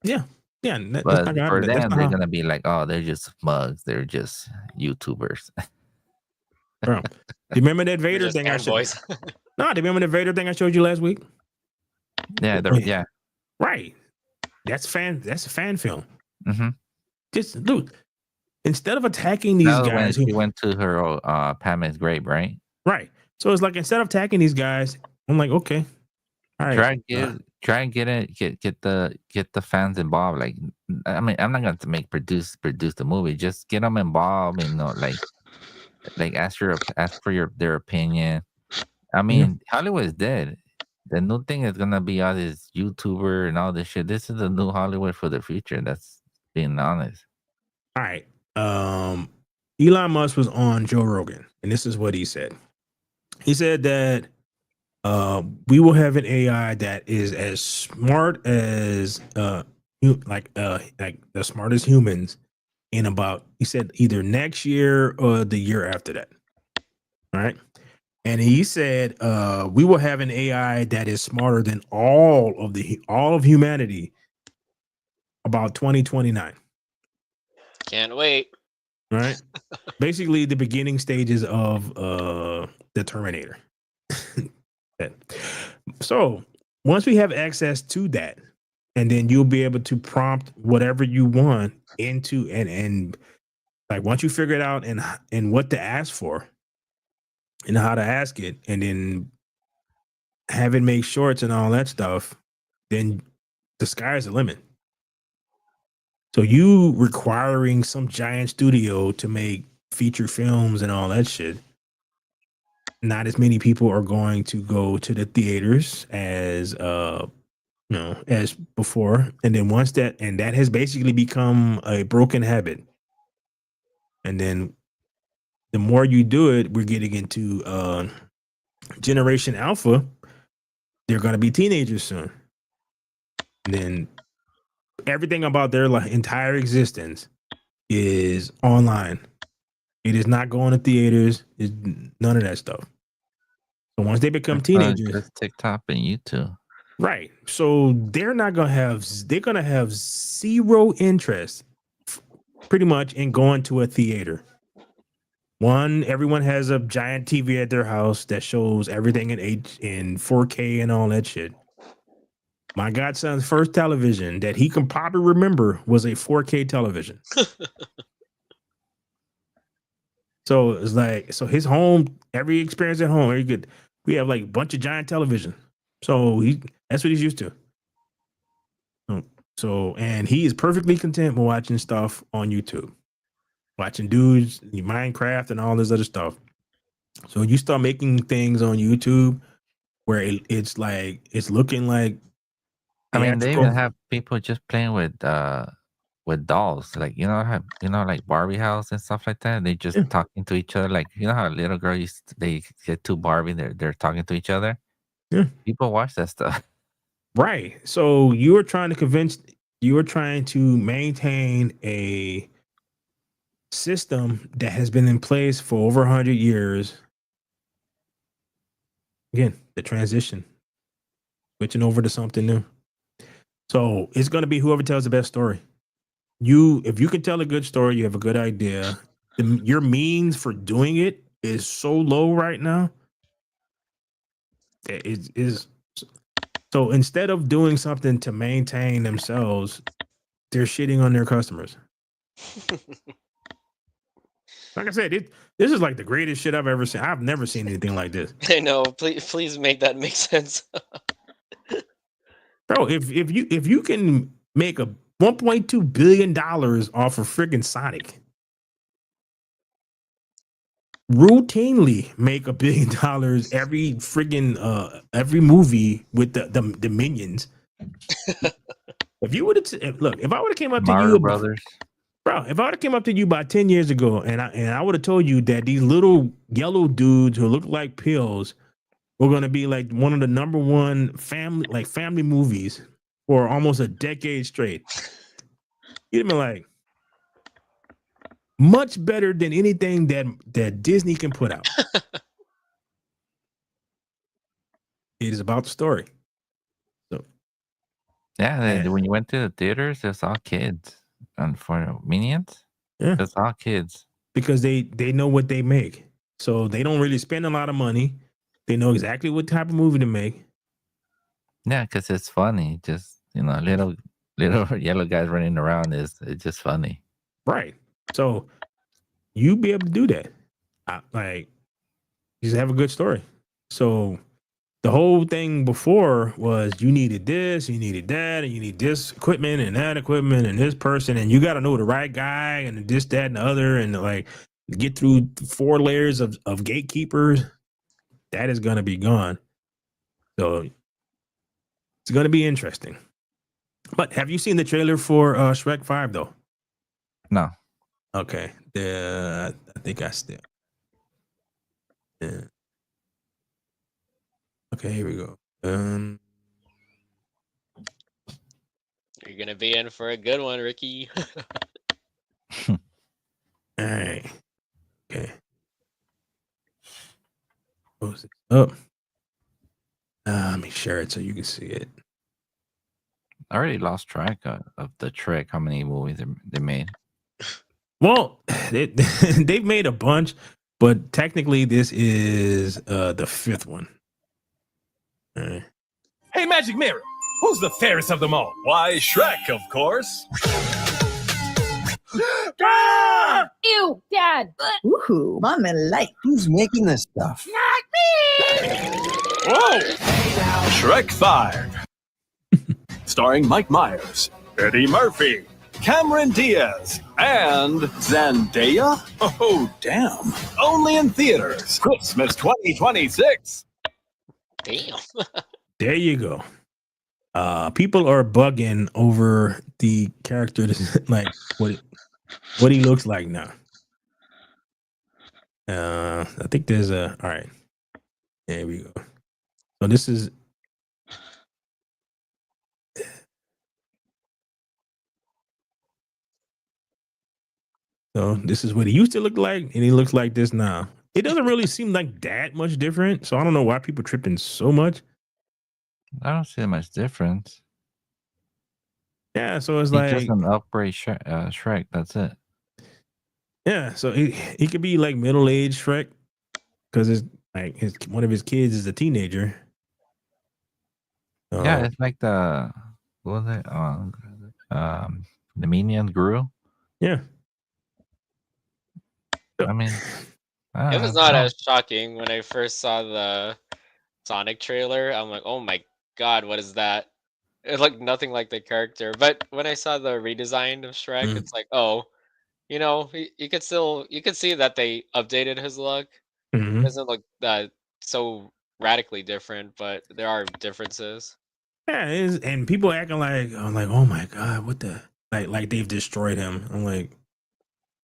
Yeah. That's But not gonna for happen. That's them, not they're how, gonna be like, oh, they're just mugs. They're just YouTubers. bro. Do you remember that We're Vader just thing I showed? fanboys. No, do you remember the Vader thing I showed you last week? Yeah, yeah. Right. That's a fan film. Mm-hmm. Just dude, instead of attacking these When guys, she went to her Padme's grave, right? right. So it's like instead of attacking these guys, I'm like, okay, all right. Try and get the fans involved. Like, I mean, I'm not going to produce the movie. Just get them involved, and like ask for their opinion. I mean, Hollywood is dead. The new thing is gonna be all this YouTuber and all this shit. This is the new Hollywood for the future. That's being honest. All right. Elon Musk was on Joe Rogan, and this is what he said. He said that we will have an AI that is as smart as like the smartest humans in about, he said, either next year or the year after that. All right. And he said we will have an AI that is smarter than all of humanity about 2029. Can't wait. Right. Basically the beginning stages of the Terminator. So once we have access to that, and then you'll be able to prompt whatever you want into, and like once you figure it out and what to ask for and how to ask it, and then have it make shorts and all that stuff, then the sky's the limit. So you requiring some giant studio to make feature films and all that shit, not as many people are going to go to the theaters as as before. And then once that has basically become a broken habit. And then the more you do it, we're getting into Generation Alpha. They're going to be teenagers soon. And then everything about their entire existence is online. It is not going to theaters. It's none of that stuff. So once they become teenagers, just TikTok and YouTube. Right. So they're gonna have zero interest pretty much in going to a theater. One, everyone has a giant TV at their house that shows everything in 4K and all that shit. My godson's first television that he can probably remember was a 4K television. So it's like, so his home, every experience at home, we have like a bunch of giant television. So that's what he's used to. So, and he is perfectly content with watching stuff on YouTube, watching dudes, Minecraft, and all this other stuff. So you start making things on YouTube where it's looking like I mean, they even theatrical. have people just playing with dolls, like like Barbie house and stuff like that. They just talking to each other, like how a little girl they get to Barbie, they're talking to each other. Yeah, people watch that stuff. Right. So you are trying to maintain a system that has been in place for over 100 years. Again, the transition, switching over to something new. So it's going to be whoever tells the best story. If you can tell a good story, you have a good idea. Your means for doing it is so low right now. It is. So instead of doing something to maintain themselves, they're shitting on their customers. Like I said, this is like the greatest shit I've ever seen. I've never seen anything like this. I know. Please make that make sense. Bro, if you can make a $1.2 billion off of friggin' Sonic, routinely make $1 billion every friggin' every movie with the minions. If you would have look, if I would have came up to Mario you, Brothers. bro, if I would have came up to you about 10 years ago and I would have told you that these little yellow dudes who look like pills were going to be like one of the number one family movies for almost a decade straight, you'd have been like, much better than anything that Disney can put out. It is about the story. So Yeah, when you went to the theaters, it's all kids. And for Minions, it's all kids. Because they know what they make. So they don't really spend a lot of money. They know exactly what type of movie to make. Yeah, because it's funny. Just, little yellow guys running around it's just funny. Right. So you be able to do that. Like, just have a good story. So the whole thing before was you needed this, you needed that, and you need this equipment and that equipment and this person, and you got to know the right guy and this, that, and the other, and like get through 4 layers of gatekeepers. That is going to be gone. So it's going to be interesting. But have you seen the trailer for Shrek 5 though? No. Okay. I think I still. Yeah. Okay, here we go. You're gonna be in for a good one, Ricky. All right. Okay. Close it up. Let me share it so you can see it. I already lost track of the trick. How many movies they made? Well, they've made a bunch, but technically this is the 5th one. All right. Hey, Magic Mirror, who's the fairest of them all? Why, Shrek, of course. Ah! Ew, Dad. Woohoo, Mama like. Who's making this stuff? Not me. Whoa! Shrek 5. Starring Mike Myers, Eddie Murphy, Cameron Diaz, and Zendaya? Oh, damn. Only in theaters. Christmas 2026. Damn. There you go. People are bugging over the character, like what he looks like now. I think there's all right. There we go. So this is. So this is what he used to look like, and he looks like this now. It doesn't really seem like that much different. So I don't know why people tripping so much. I don't see much difference. Yeah, so it's He's like just an upgrade Shrek. That's it. Yeah, so he could be like middle-aged Shrek because it's like one of his kids is a teenager. Yeah, it's like the what was it? The Minions grew. Yeah. I mean, It was not as shocking when I first saw the Sonic trailer. I'm like, oh my god, what is that? It looked nothing like the character. But when I saw the redesign of Shrek, it's like, oh, you could see that they updated his look. It doesn't look that so radically different, but there are differences. Yeah, it is, and people acting like I'm like, oh my god, what the like they've destroyed him. I'm like,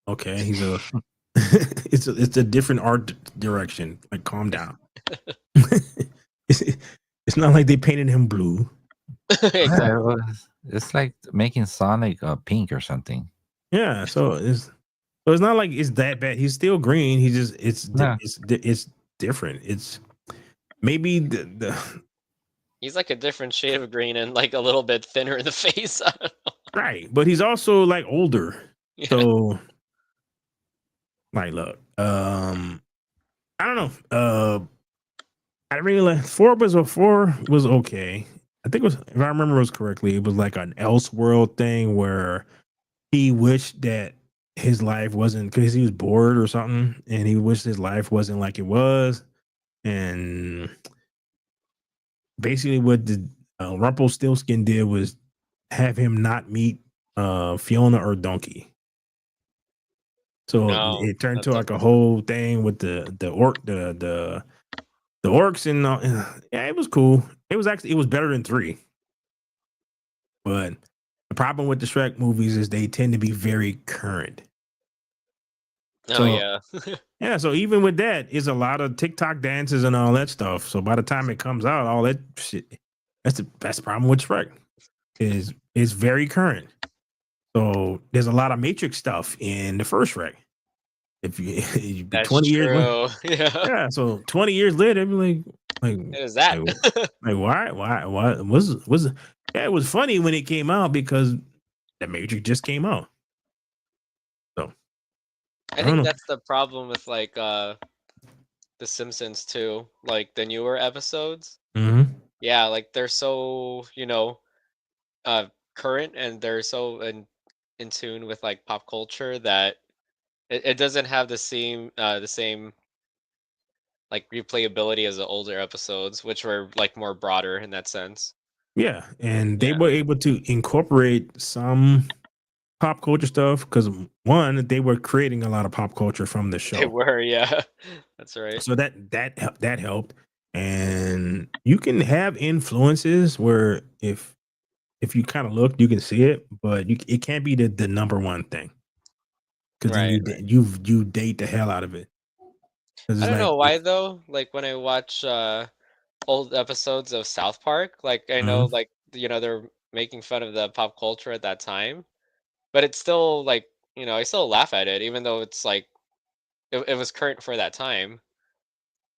okay, he's a it's a different art direction. Like, calm down. It's not like they painted him blue. Exactly. It's like making Sonic pink or something. Yeah, so it's not like it's that bad. He's still green. He just it's different. It's maybe the He's like a different shade of green and like a little bit thinner in the face. I don't know. right, but he's also like older. Yeah. So like, look, I don't know. I really like 4 was okay. I think it was, if I remember it correctly, it was like an Elseworld thing where he wished that his life wasn't, because he was bored or something, and he wished his life wasn't like it was. And basically what the Rumpelstiltskin did was have him not meet Fiona or Donkey. So it turned to like a whole thing with the orcs and yeah, it was cool. It was better than 3. But the problem with the Shrek movies is they tend to be very current. Oh yeah. Yeah, so even with that, it's a lot of TikTok dances and all that stuff. So by the time it comes out, all that shit, that's the problem with Shrek. Is very current. So there's a lot of Matrix stuff in the first Shrek. if you That's 20 years later, true. Yeah. yeah. So 20 years later, I'd be like, It is that. like why was yeah, it was funny when it came out because the Matrix just came out. So I I don't think know. that's the problem with like The Simpsons too. Like the newer episodes. Mm-hmm. Yeah, like they're so, current and they're so in tune with like pop culture that it doesn't have the same like replayability as the older episodes, which were like more broader in that sense. Yeah, and they Yeah. were able to incorporate some pop culture stuff because one, they were creating a lot of pop culture from the They show, were, yeah. That's right. so that helped. And you can have influences where if you kind of look, you can see it, but it can't be the number one thing because then Right. you date the hell out of it. Because I it's don't like, know why though. Like when I watch old episodes of South Park, like I know Mhm. like they're making fun of the pop culture at that time, but it's still like, I still laugh at it even though it's like it was current for that time.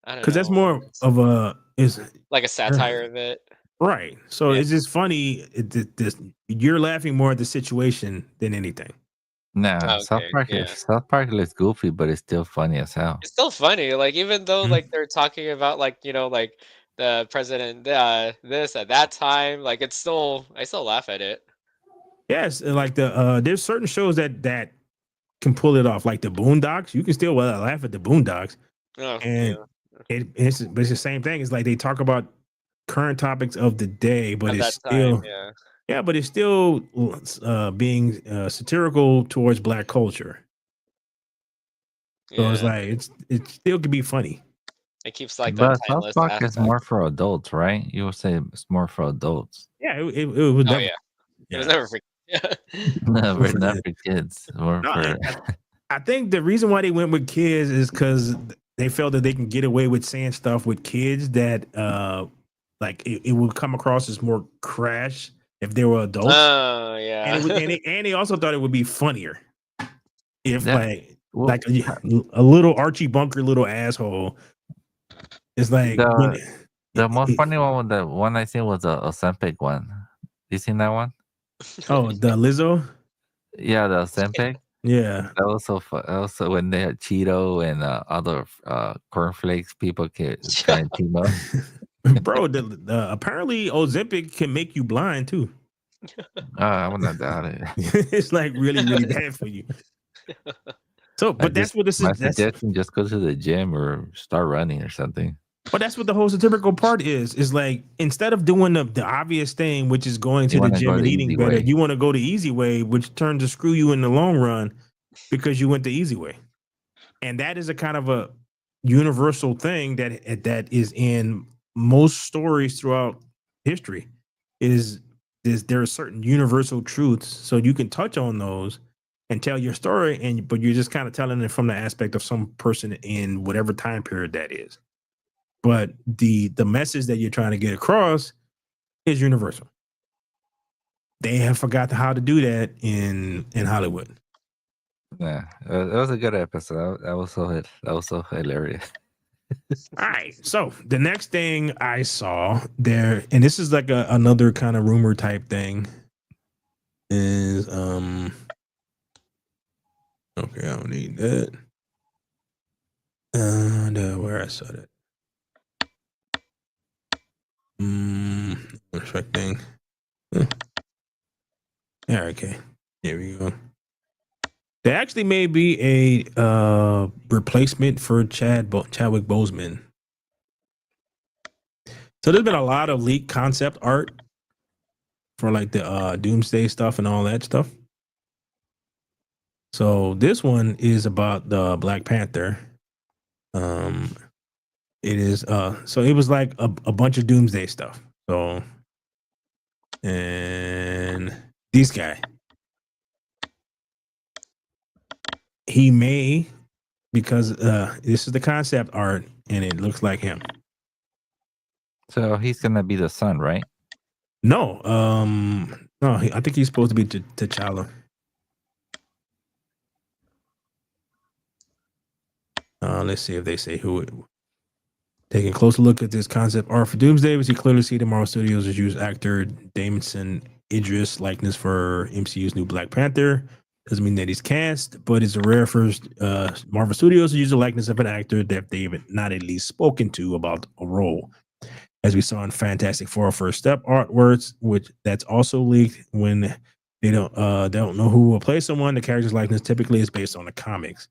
I don't 'Cause that's know. more of a is Like a satire of it. right. So Yeah. it's just funny. This you're laughing more at the situation than anything. No, Okay. Yeah. South Park looks goofy, but it's still funny as hell. It's still funny, like, even though, Mhm. like, they're talking about, like, like, the president, this at that time, like, I still laugh at it. Yes, and like there's certain shows that can pull it off, like the Boondocks. You can still laugh at the Boondocks, Oh, and yeah. but it's the same thing. It's like they talk about current topics of the day, but At it's that time, still yeah. yeah, but it's still being satirical towards Black culture. So it's Yeah. like it still can be funny. It keeps, like, the But South timeless Park is aspect. more for adults, right? You would say it's more for adults. Yeah, it was Oh, never yeah. It was yeah. never for yeah. Never, For not the- for kids. More no, for I think the reason why they went with kids is because they felt that they can get away with saying stuff with kids that like it would come across as more crash if they were adults, Oh, and yeah. they also thought it would be funnier if yeah. Well, like a little Archie Bunker little asshole. It's like when the most funny one, the one I seen was a Ozempic one. You seen that one? oh the Lizzo, Yeah, the Ozempic. yeah. That was so fun. Also, when they had Cheeto and other cornflakes, people can try and team up. Bro, apparently Ozempic can make you blind too. I would not doubt it. It's like really, really bad for you. So, but that's what this is. My That's suggestion: just go to the gym or start running or something. but that's what the whole satirical part is. Is like instead of doing the obvious thing, which is going You to the want to gym go and the eating easy better, way. you want to go the easy way, which turns to screw you in the long run because you went the easy way. And that is a kind of a universal thing that is in most stories throughout history. Is there are certain universal truths, so you can touch on those and tell your story, but you're just kind of telling it from the aspect of some person in whatever time period that is. But the message that you're trying to get across is universal. They have forgotten how to do that in Hollywood. Yeah, it was a good episode. That was so hilarious. All right. So the next thing I saw there, and this is like another kind of rumor type thing, is okay, I don't need that. And where I saw that. Shrek thing. Yeah, okay. Here we go. There actually may be a replacement for Chadwick Boseman. So there's been a lot of leaked concept art for like the Doomsday stuff and all that stuff. So this one is about the Black Panther. It is so it was like a bunch of Doomsday stuff. So and this guy, he may because this is the concept art and it looks like him. So he's gonna be the son, right? No, no, I think he's supposed to be T'Challa. Let's see if they say who it. Taking a closer look at this concept art for Doomsday, we see clearly see that Marvel Studios has used actor Damson Idris likeness for MCU's new Black Panther. Doesn't mean that he's cast, but it's a rare for Marvel Studios to use the likeness of an actor that they've not at least spoken to about a role. As we saw in Fantastic Four First Step artworks, which that's also leaked when they don't know who will play someone. The character's likeness typically is based on the comics.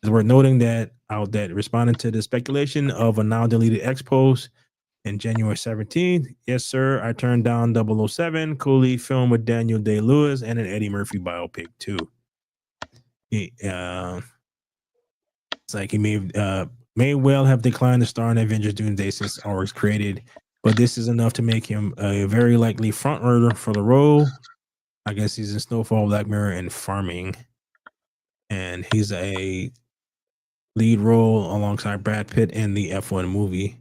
It's worth noting that responding to the speculation of a now deleted X post in January 17th. Yes, sir. I turned down 007, Cooley film with Daniel Day-Lewis and an Eddie Murphy biopic too. It's like he may well have declined to star in Avengers Doomsday since R was created, but this is enough to make him a very likely front runner for the role. I guess he's in Snowfall, Black Mirror, and Farming, and he's a lead role alongside Brad Pitt in the F1 movie.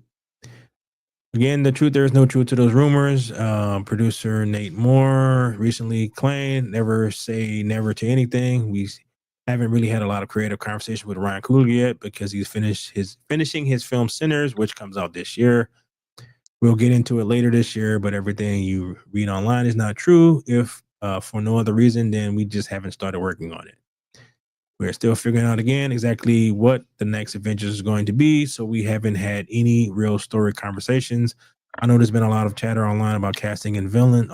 Again, there is no truth to those rumors. Producer Nate Moore recently claimed, never say never to anything. We haven't really had a lot of creative conversation with Ryan Coogler yet because he's finishing his film Sinners, which comes out this year. We'll get into it later this year, but everything you read online is not true. If for no other reason, then we just haven't started working on it. We're still figuring out again exactly what the next Avengers is going to be, so we haven't had any real story conversations. I know there's been a lot of chatter online about casting and villains.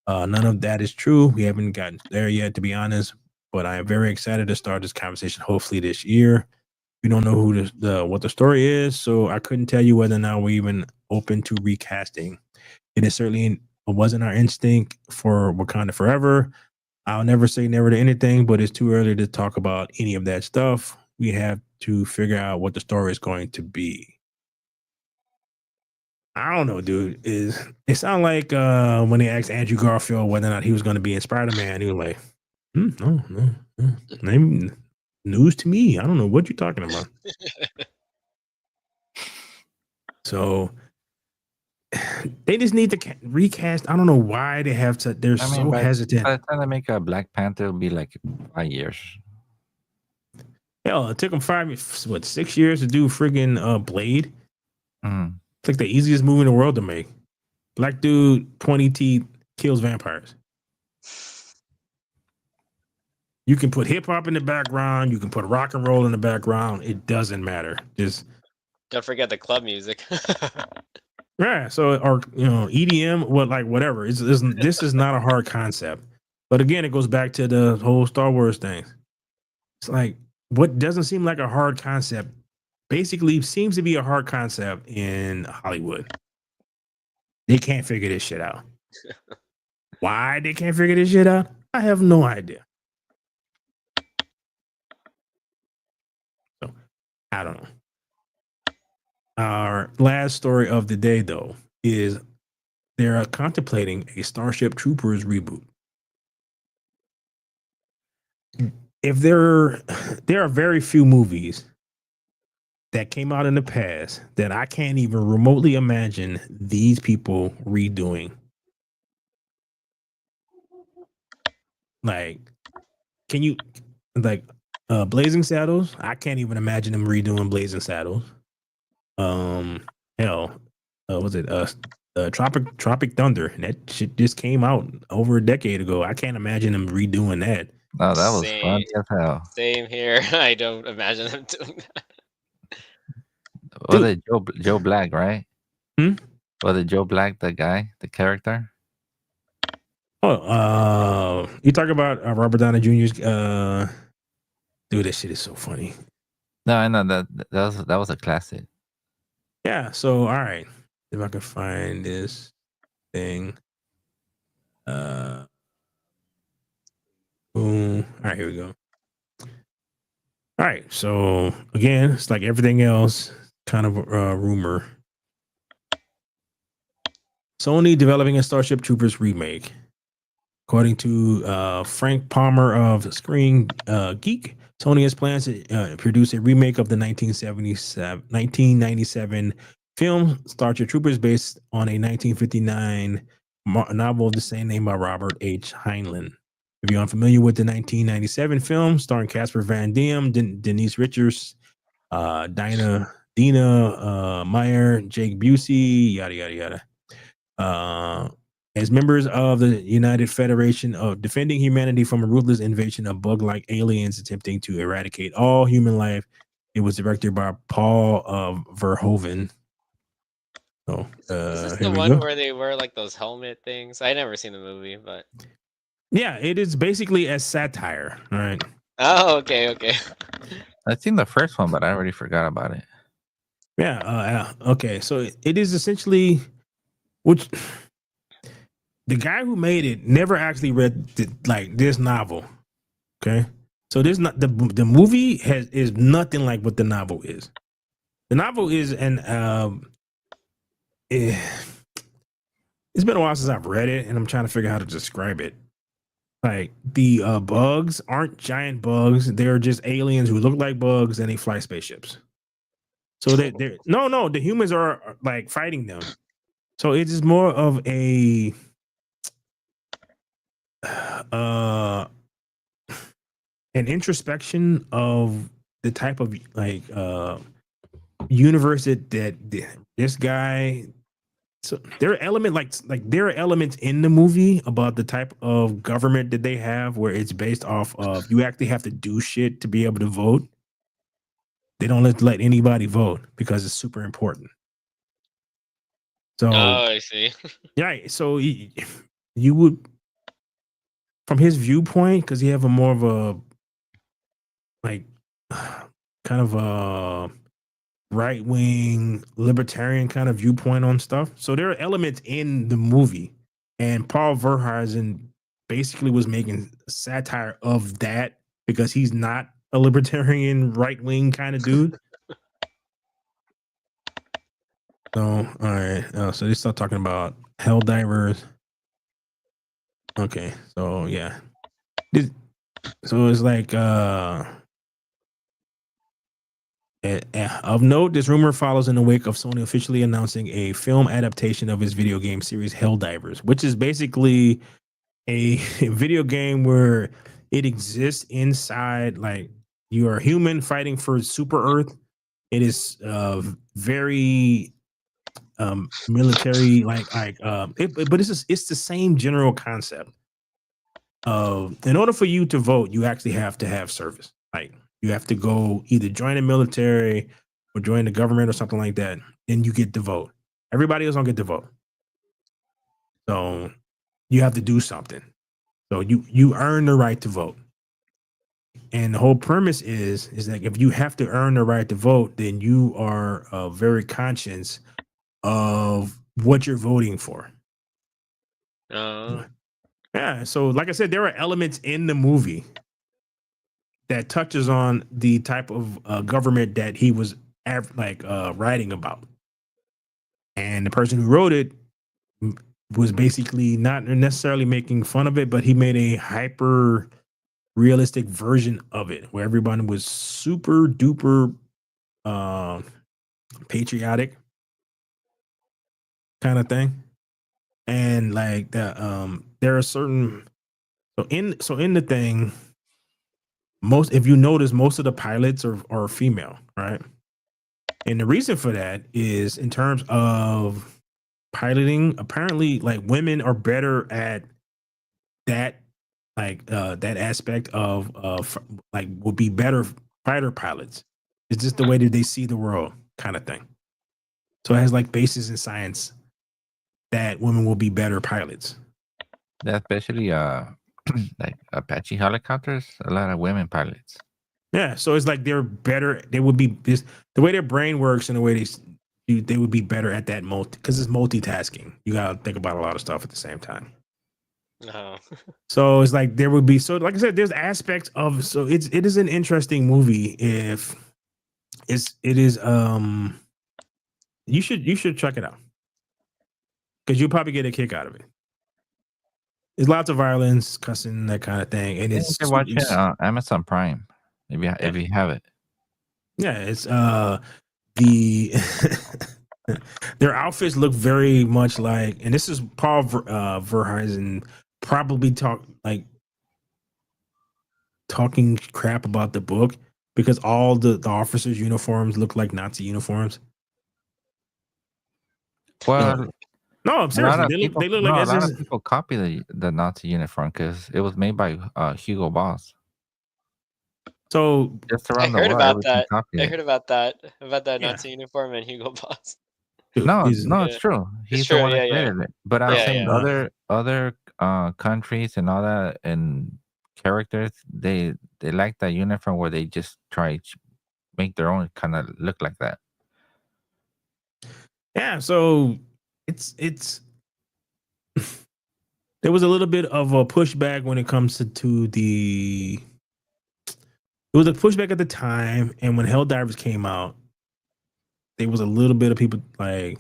None of that is true. We haven't gotten there yet, to be honest. But I am very excited to start this conversation. Hopefully this year. We don't know who what the story is, so I couldn't tell you whether or not we're even open to recasting. It wasn't our instinct for Wakanda Forever. I'll never say never to anything, but it's too early to talk about any of that stuff. We have to figure out what the story is going to be. I don't know, dude. It sounded like when they asked Andrew Garfield whether or not he was going to be in Spider-Man, he was like, no. News to me. I don't know what you're talking about. So they just need to recast. I don't know why they have to. They're so hesitant. By the time they make a Black Panther, it'll be like 5 years. Hell, it took them 6 years to do friggin' Blade. Mm. It's like the easiest movie in the world to make. Black dude, pointy teeth, kills vampires. You can put hip hop in the background. You can put rock and roll in the background. It doesn't matter. Just don't forget the club music. Yeah, so or EDM, whatever. This is not a hard concept, but again, it goes back to the whole Star Wars thing. It's like what doesn't seem like a hard concept, basically seems to be a hard concept in Hollywood. They can't figure this shit out. Why they can't figure this shit out? I have no idea. So I don't know. Our last story of the day, though, is they're contemplating a Starship Troopers reboot. If there are very few movies that came out in the past that I can't even remotely imagine these people redoing. Like, can you Blazing Saddles? I can't even imagine them redoing Blazing Saddles. Was it Tropic Thunder? That shit just came out over a decade ago. I can't imagine them redoing that. Oh, that was fun as hell. Same here. I don't imagine them doing that. Was it Joe Black, right? Was it Joe Black, the guy, the character? Oh, you talk about Robert Downey Jr.'s dude, that shit is so funny. No, I know that was a classic. Yeah, so all right. If I can find this thing. Boom. All right, here we go. All right, so again, it's like everything else, kind of a rumor. Sony developing a Starship Troopers remake. According to Frank Palmer of Screen Geek, Sony has plans to produce a remake of the 1997 film Starship Troopers based on a 1959 novel of the same name by Robert H. Heinlein. If you're unfamiliar with the 1997 film starring Casper Van Diem, Denise Richards, Dina Meyer, Jake Busey, yada yada yada. As members of the United Federation of Defending Humanity from a Ruthless Invasion of Bug-like Aliens attempting to eradicate all human life, it was directed by Paul Verhoeven. So, Is this here the we one go. where they wear like those helmet things? I never seen the movie, but Yeah, it is basically a satire. All right. oh, okay, okay. I've seen the first one, but I already forgot about it. Yeah. Okay. So it is essentially, which the guy who made it never actually read this novel. Okay. So this not the movie is nothing like what the novel is. The novel is it's been a while since I've read it, and I'm trying to figure out how to describe it. Like the bugs aren't giant bugs; they're just aliens who look like bugs and they fly spaceships. So they're no, the humans are like fighting them. So it is more of a an introspection of the type of like universe that this guy. So there are elements there are elements in the movie about the type of government that they have where it's based off of you actually have to do shit to be able to vote. They don't let anybody vote because it's super important. So Oh, I see. yeah, so you would, from his viewpoint, because he have a more of a like kind of a right wing libertarian kind of viewpoint on stuff. So there are elements in the movie, and Paul Verhoeven basically was making satire of that because he's not a libertarian right wing kind of dude. So all right, so they start talking about hell divers. Okay, so yeah, so it's like of note, this rumor follows in the wake of Sony officially announcing a film adaptation of his video game series Helldivers, which is basically a video game where it exists inside, like you are a human fighting for Super Earth. It is very military, but it's the same general concept. In order for you to vote, you actually have to have service. Like you have to go either join the military or join the government or something like that, and you get to vote. Everybody else don't get to vote. So you have to do something. So you earn the right to vote. And the whole premise is that if you have to earn the right to vote, then you are very conscious of what you're voting for. Oh, Yeah. So like I said, there are elements in the movie that touches on the type of government that he was writing about. And the person who wrote it was basically not necessarily making fun of it, but he made a hyper realistic version of it where everybody was super duper patriotic kind of thing. And like the there are certain so in the thing, most, if you notice, most of the pilots are female, right? And the reason for that is in terms of piloting, apparently like women are better at that, that aspect of like would be better fighter pilots. It's just the way that they see the world kind of thing. So it has like basis in science that women will be better pilots. Yeah, especially like Apache helicopters, a lot of women pilots. Yeah, so it's like they're better. They would be this the way their brain works and the way they would be better at that because it's multitasking. You gotta think about a lot of stuff at the same time. no. So it's like there would be, so like I said, there's aspects of, so it is an interesting movie. If it is you should check it out because you'll probably get a kick out of it. There's lots of violence, cussing, that kind of thing, and You it's can watch it on Amazon Prime if you have it. yeah, it's the their outfits look very much like, and this is Paul Verhoeven probably talking crap about the book because all the officers' uniforms look like Nazi uniforms. Well, No, a lot seriously, of they look no, like a it's lot of just, people copy the Nazi uniform because it was made by Hugo Boss. so Just I around the heard world, about everything that. copied I it. heard about that yeah, Nazi uniform and Hugo Boss. dude, No, is no, Yeah, it's true. it's He's the true. one that Yeah, yeah, created it. But I'm bro. yeah, saying yeah. other countries and all that and characters, they like that uniform where they just try to make their own kind of look like that. Yeah, so it's there was a little bit of a pushback when it comes to the it was a pushback at the time, and when Helldivers came out, there was a little bit of people like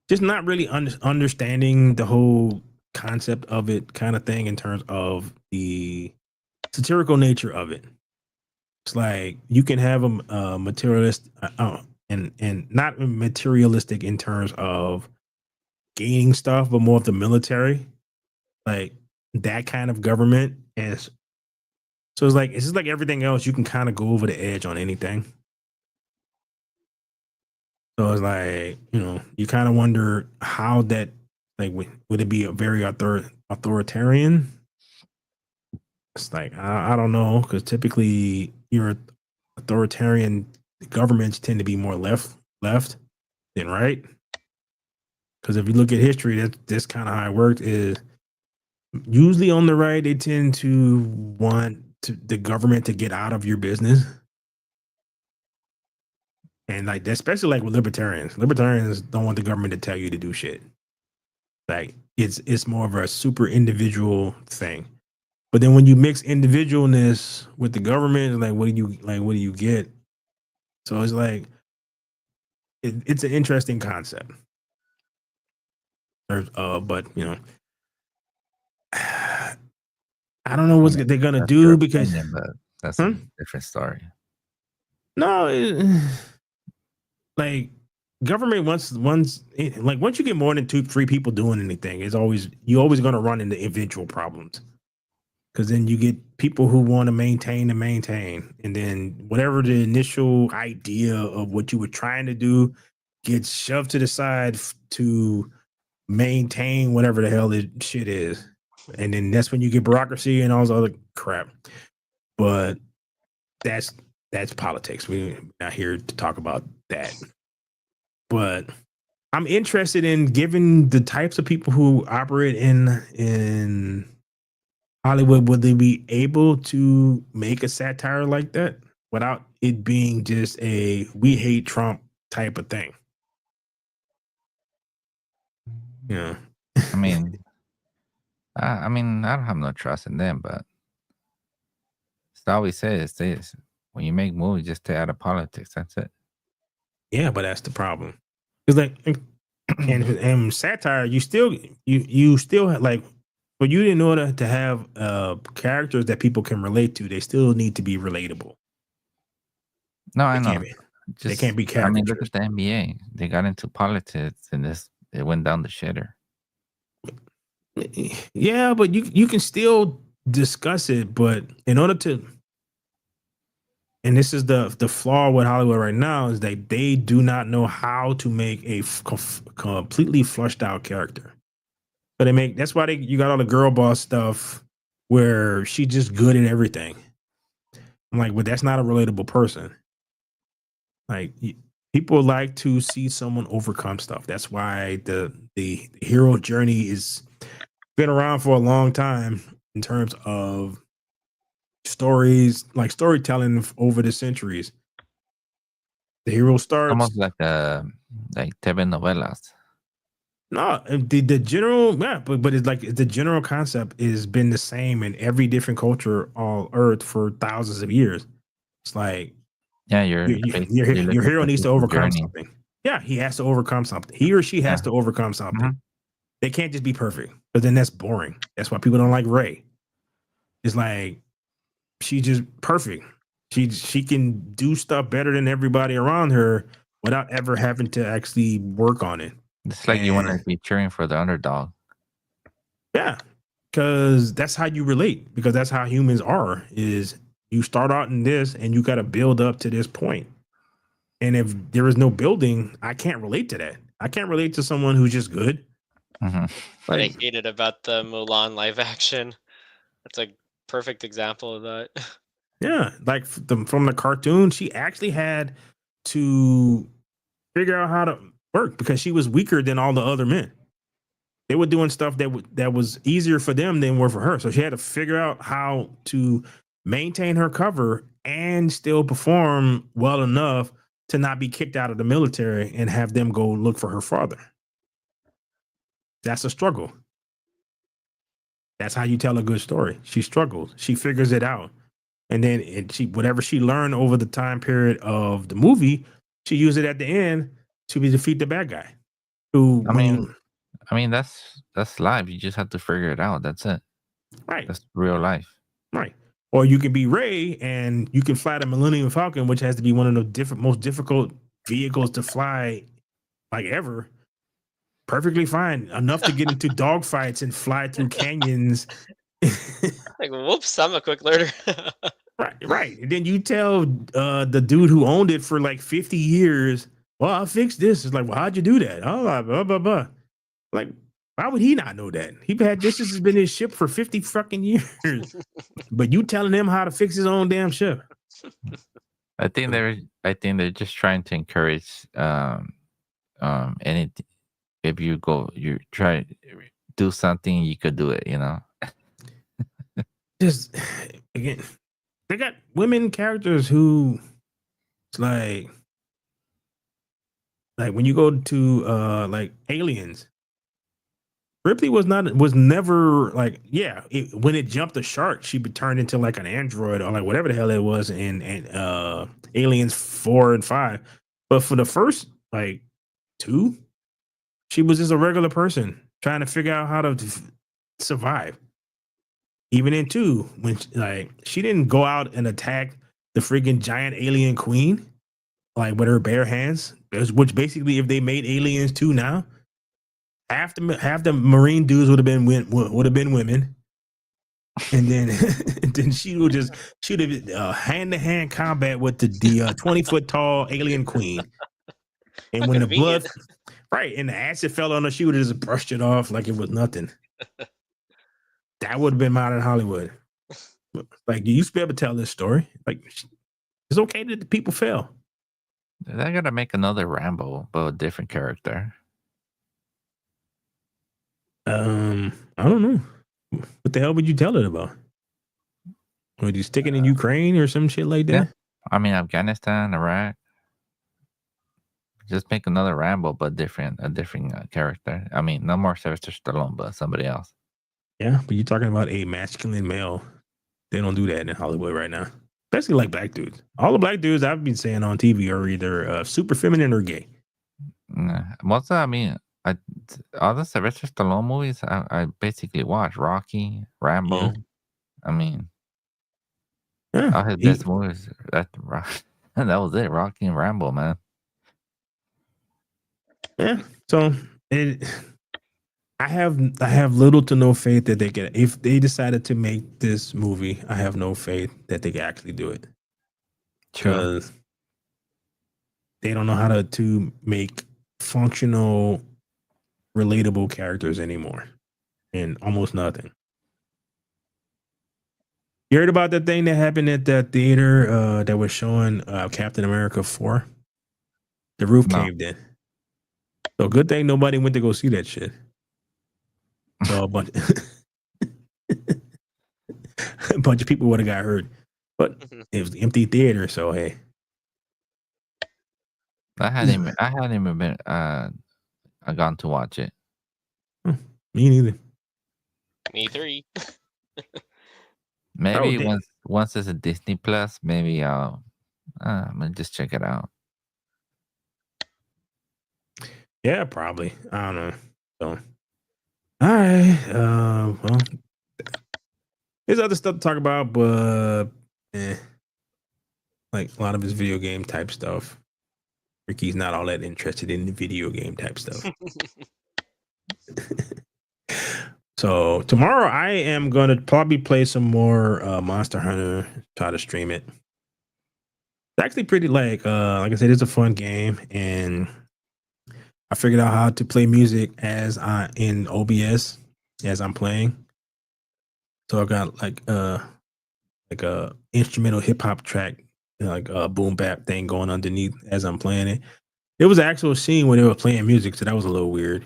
just not really understanding the whole concept of it, kind of thing, in terms of the satirical nature of it. It's like you can have a materialist and not materialistic in terms of gaining stuff, but more of the military, like that kind of government. And so it's just like everything else. You can kind of go over the edge on anything. So it's like, you kind of wonder how that, like, would it be a very authoritarian? It's like, I don't know, because typically your authoritarian governments tend to be more left than right. Because if you look at history, that's kind of how it worked. Is usually on the right, they tend to want the government to get out of your business. And like, especially like with libertarians don't want the government to tell you to do shit. Like it's more of a super individual thing. But then when you mix individualness with the government, like what do you get? So it's like it's an interesting concept. But I don't know I what mean, they're gonna that's your do because opinion, but that's a huh? different story. No, like government once you get more than 2-3 people doing anything, you're always gonna run into eventual problems. Because then you get people who want to maintain, and then whatever the initial idea of what you were trying to do gets shoved to the side to maintain whatever the hell this shit is, and then that's when you get bureaucracy and all this other crap. But that's politics. We're not here to talk about that. But I'm interested in, given the types of people who operate in Hollywood, would they be able to make a satire like that without it being just a "we hate Trump" type of thing? Yeah. I mean, I don't have no trust in them, but it's always says this: when you make movies, just stay out of politics. That's it. Yeah, but that's the problem. It's like, and satire, you still like, for you, in order to have characters that people can relate to, they still need to be relatable. No, I They know. can't be. They can't be I mean, look caricatures. at the NBA. They got into politics, and it went down the shitter. Yeah, but you can still discuss it, but in order to, and this is the flaw with Hollywood right now, is that they do not know how to make a completely flushed out character. But that's why you got all the girl boss stuff where she's just good at everything. I'm like, but that's not a relatable person. Like, people like to see someone overcome stuff. That's why the hero journey is been around for a long time in terms of storytelling over the centuries. The hero starts. Almost like telenovelas. No, the general, yeah, but it's like the general concept has been the same in every different culture on Earth for thousands of years. It's like, Yeah, your you're your looking hero for needs to people's overcome journey. something. Yeah, he has to overcome something. He or she has Yeah. to overcome something. Mhm. They can't just be perfect, but then that's boring. That's why people don't like Ray. It's like, she's just perfect. She can do stuff better than everybody around her without ever having to actually work on it. It's like you want to And be cheering for the underdog. yeah, because that's how you relate. Because that's how humans are. Is you start out in this, and you got to build up to this point. And if there is no building, I can't relate to that. I can't relate to someone who's just good. Mhm. What I Like, hated about the Mulan live action. That's a perfect example of that. yeah, like from the cartoon, she actually had to figure out how to work because she was weaker than all the other men. They were doing stuff that was easier for them than were for her. So she had to figure out how to maintain her cover and still perform well enough to not be kicked out of the military and have them go look for her father. That's a struggle. That's how you tell a good story. She struggles. She figures it out. And then she whatever she learned over the time period of the movie, she used it at the end to defeat the bad guy. Who I mean that's life. You just have to figure it out. That's it. right. That's real life. Right. Or you can be Ray and you can fly the Millennium Falcon, which has to be one of the most difficult vehicles to fly like ever. Perfectly fine. Enough to get into dogfights and fly through canyons. Like, whoops, I'm a quick learner. Right. And then you tell the dude who owned it for like 50 years, well, I'll fix this. It's like, well, how'd you do that? Oh, blah, blah, blah. Like, why would he not know that? This has been his ship for 50 fucking years. But you telling him how to fix his own damn ship. I think they're just trying to encourage any if you try to do something, you could do it, you know. Just again, they got women characters who it's like when you go to like Aliens, Ripley was never like, when it jumped the shark, she be turned into like an android or like whatever the hell it was in Aliens 4 and 5. But for the first like 2, she was just a regular person trying to figure out how to survive. Even in 2, when she didn't go out and attack the freaking giant alien queen like with her bare hands, which basically if they made Aliens 2 now, half the Marine dudes would have been women, and then then she would have hand-to-hand combat with the 20-foot tall alien queen. And How when the convenient. blood, right, and the acid fell on her, she would have just brushed it off like it was nothing. That would have been modern Hollywood. Like, you used to be able to tell this story. Like, it's okay that the people fail. They're gonna make another Rambo, but a different character. I don't know. What the hell would you tell it about? Would you stick it in Ukraine or some shit like that? Yeah. I mean, Afghanistan, Iraq. Just make another Rambo, but a different character. I mean, no more Sylvester Stallone, but somebody else. Yeah, but you're talking about a masculine male. They don't do that in Hollywood right now. Especially like black dudes. All the black dudes I've been saying on TV are either super feminine or gay. Most of, I mean, all the Sylvester Stallone movies I basically watched. Rocky, Rambo. Yeah. I mean, Yeah, all his best movies. That was it. Rocky and Rambo, man. Yeah. So I have little to no faith that they can. If they decided to make this movie, I have no faith that they can actually do it. Because they don't know how to make functional, relatable characters anymore, and almost nothing. You heard about that thing that happened at that theater that was showing Captain America 4? The roof caved in. So good thing nobody went to go see that shit. So a bunch of people would have got hurt. But it was an empty theater, so hey. I hadn't even been gone to watch it. Me neither. Me 3. Maybe once it's a Disney Plus, maybe I'm gonna just check it out. Yeah, probably. I don't know. So, all right. Well, there's other stuff to talk about, but like a lot of his video game type stuff. Ricky's not all that interested in the video game type stuff. So tomorrow I am gonna probably play some more Monster Hunter. Try to stream it. It's actually pretty like I said, it's a fun game, and I figured out how to play music as I in OBS as I'm playing. So I got like a instrumental hip hop track, like a boom bap thing going underneath as I'm playing it. It was an actual scene where they were playing music, so that was a little weird.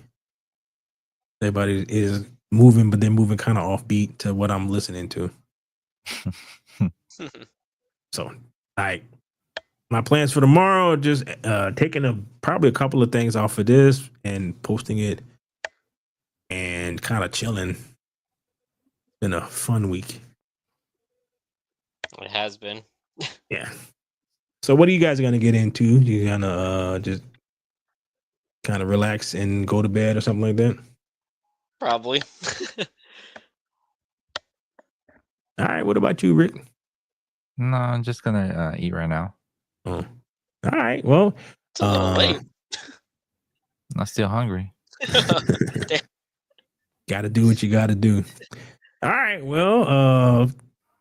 Everybody is moving, but they're moving kind of offbeat to what I'm listening to. So, my plans for tomorrow are just taking probably a couple of things off of this and posting it, and kind of chilling. Been a fun week. It has been. Yeah. So, what are you guys gonna get into? You gonna just kind of relax and go to bed or something like that? Probably. All right. What about you, Rick? No, I'm just gonna eat right now. Oh. All right. Well, It's a little late. I'm still hungry. Got to do what you got to do. All right. Well,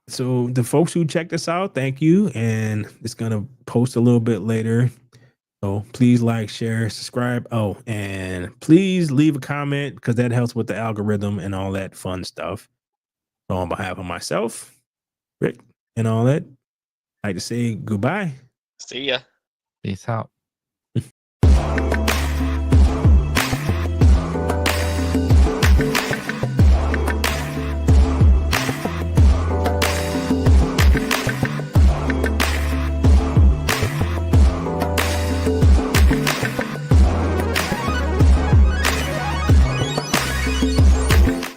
so the folks who checked us out, thank you. And it's gonna post a little bit later. So please like, share, subscribe. Oh, and please leave a comment because that helps with the algorithm and all that fun stuff. So on behalf of myself, Rick, and all that, I'd like to say goodbye. See ya. Peace out.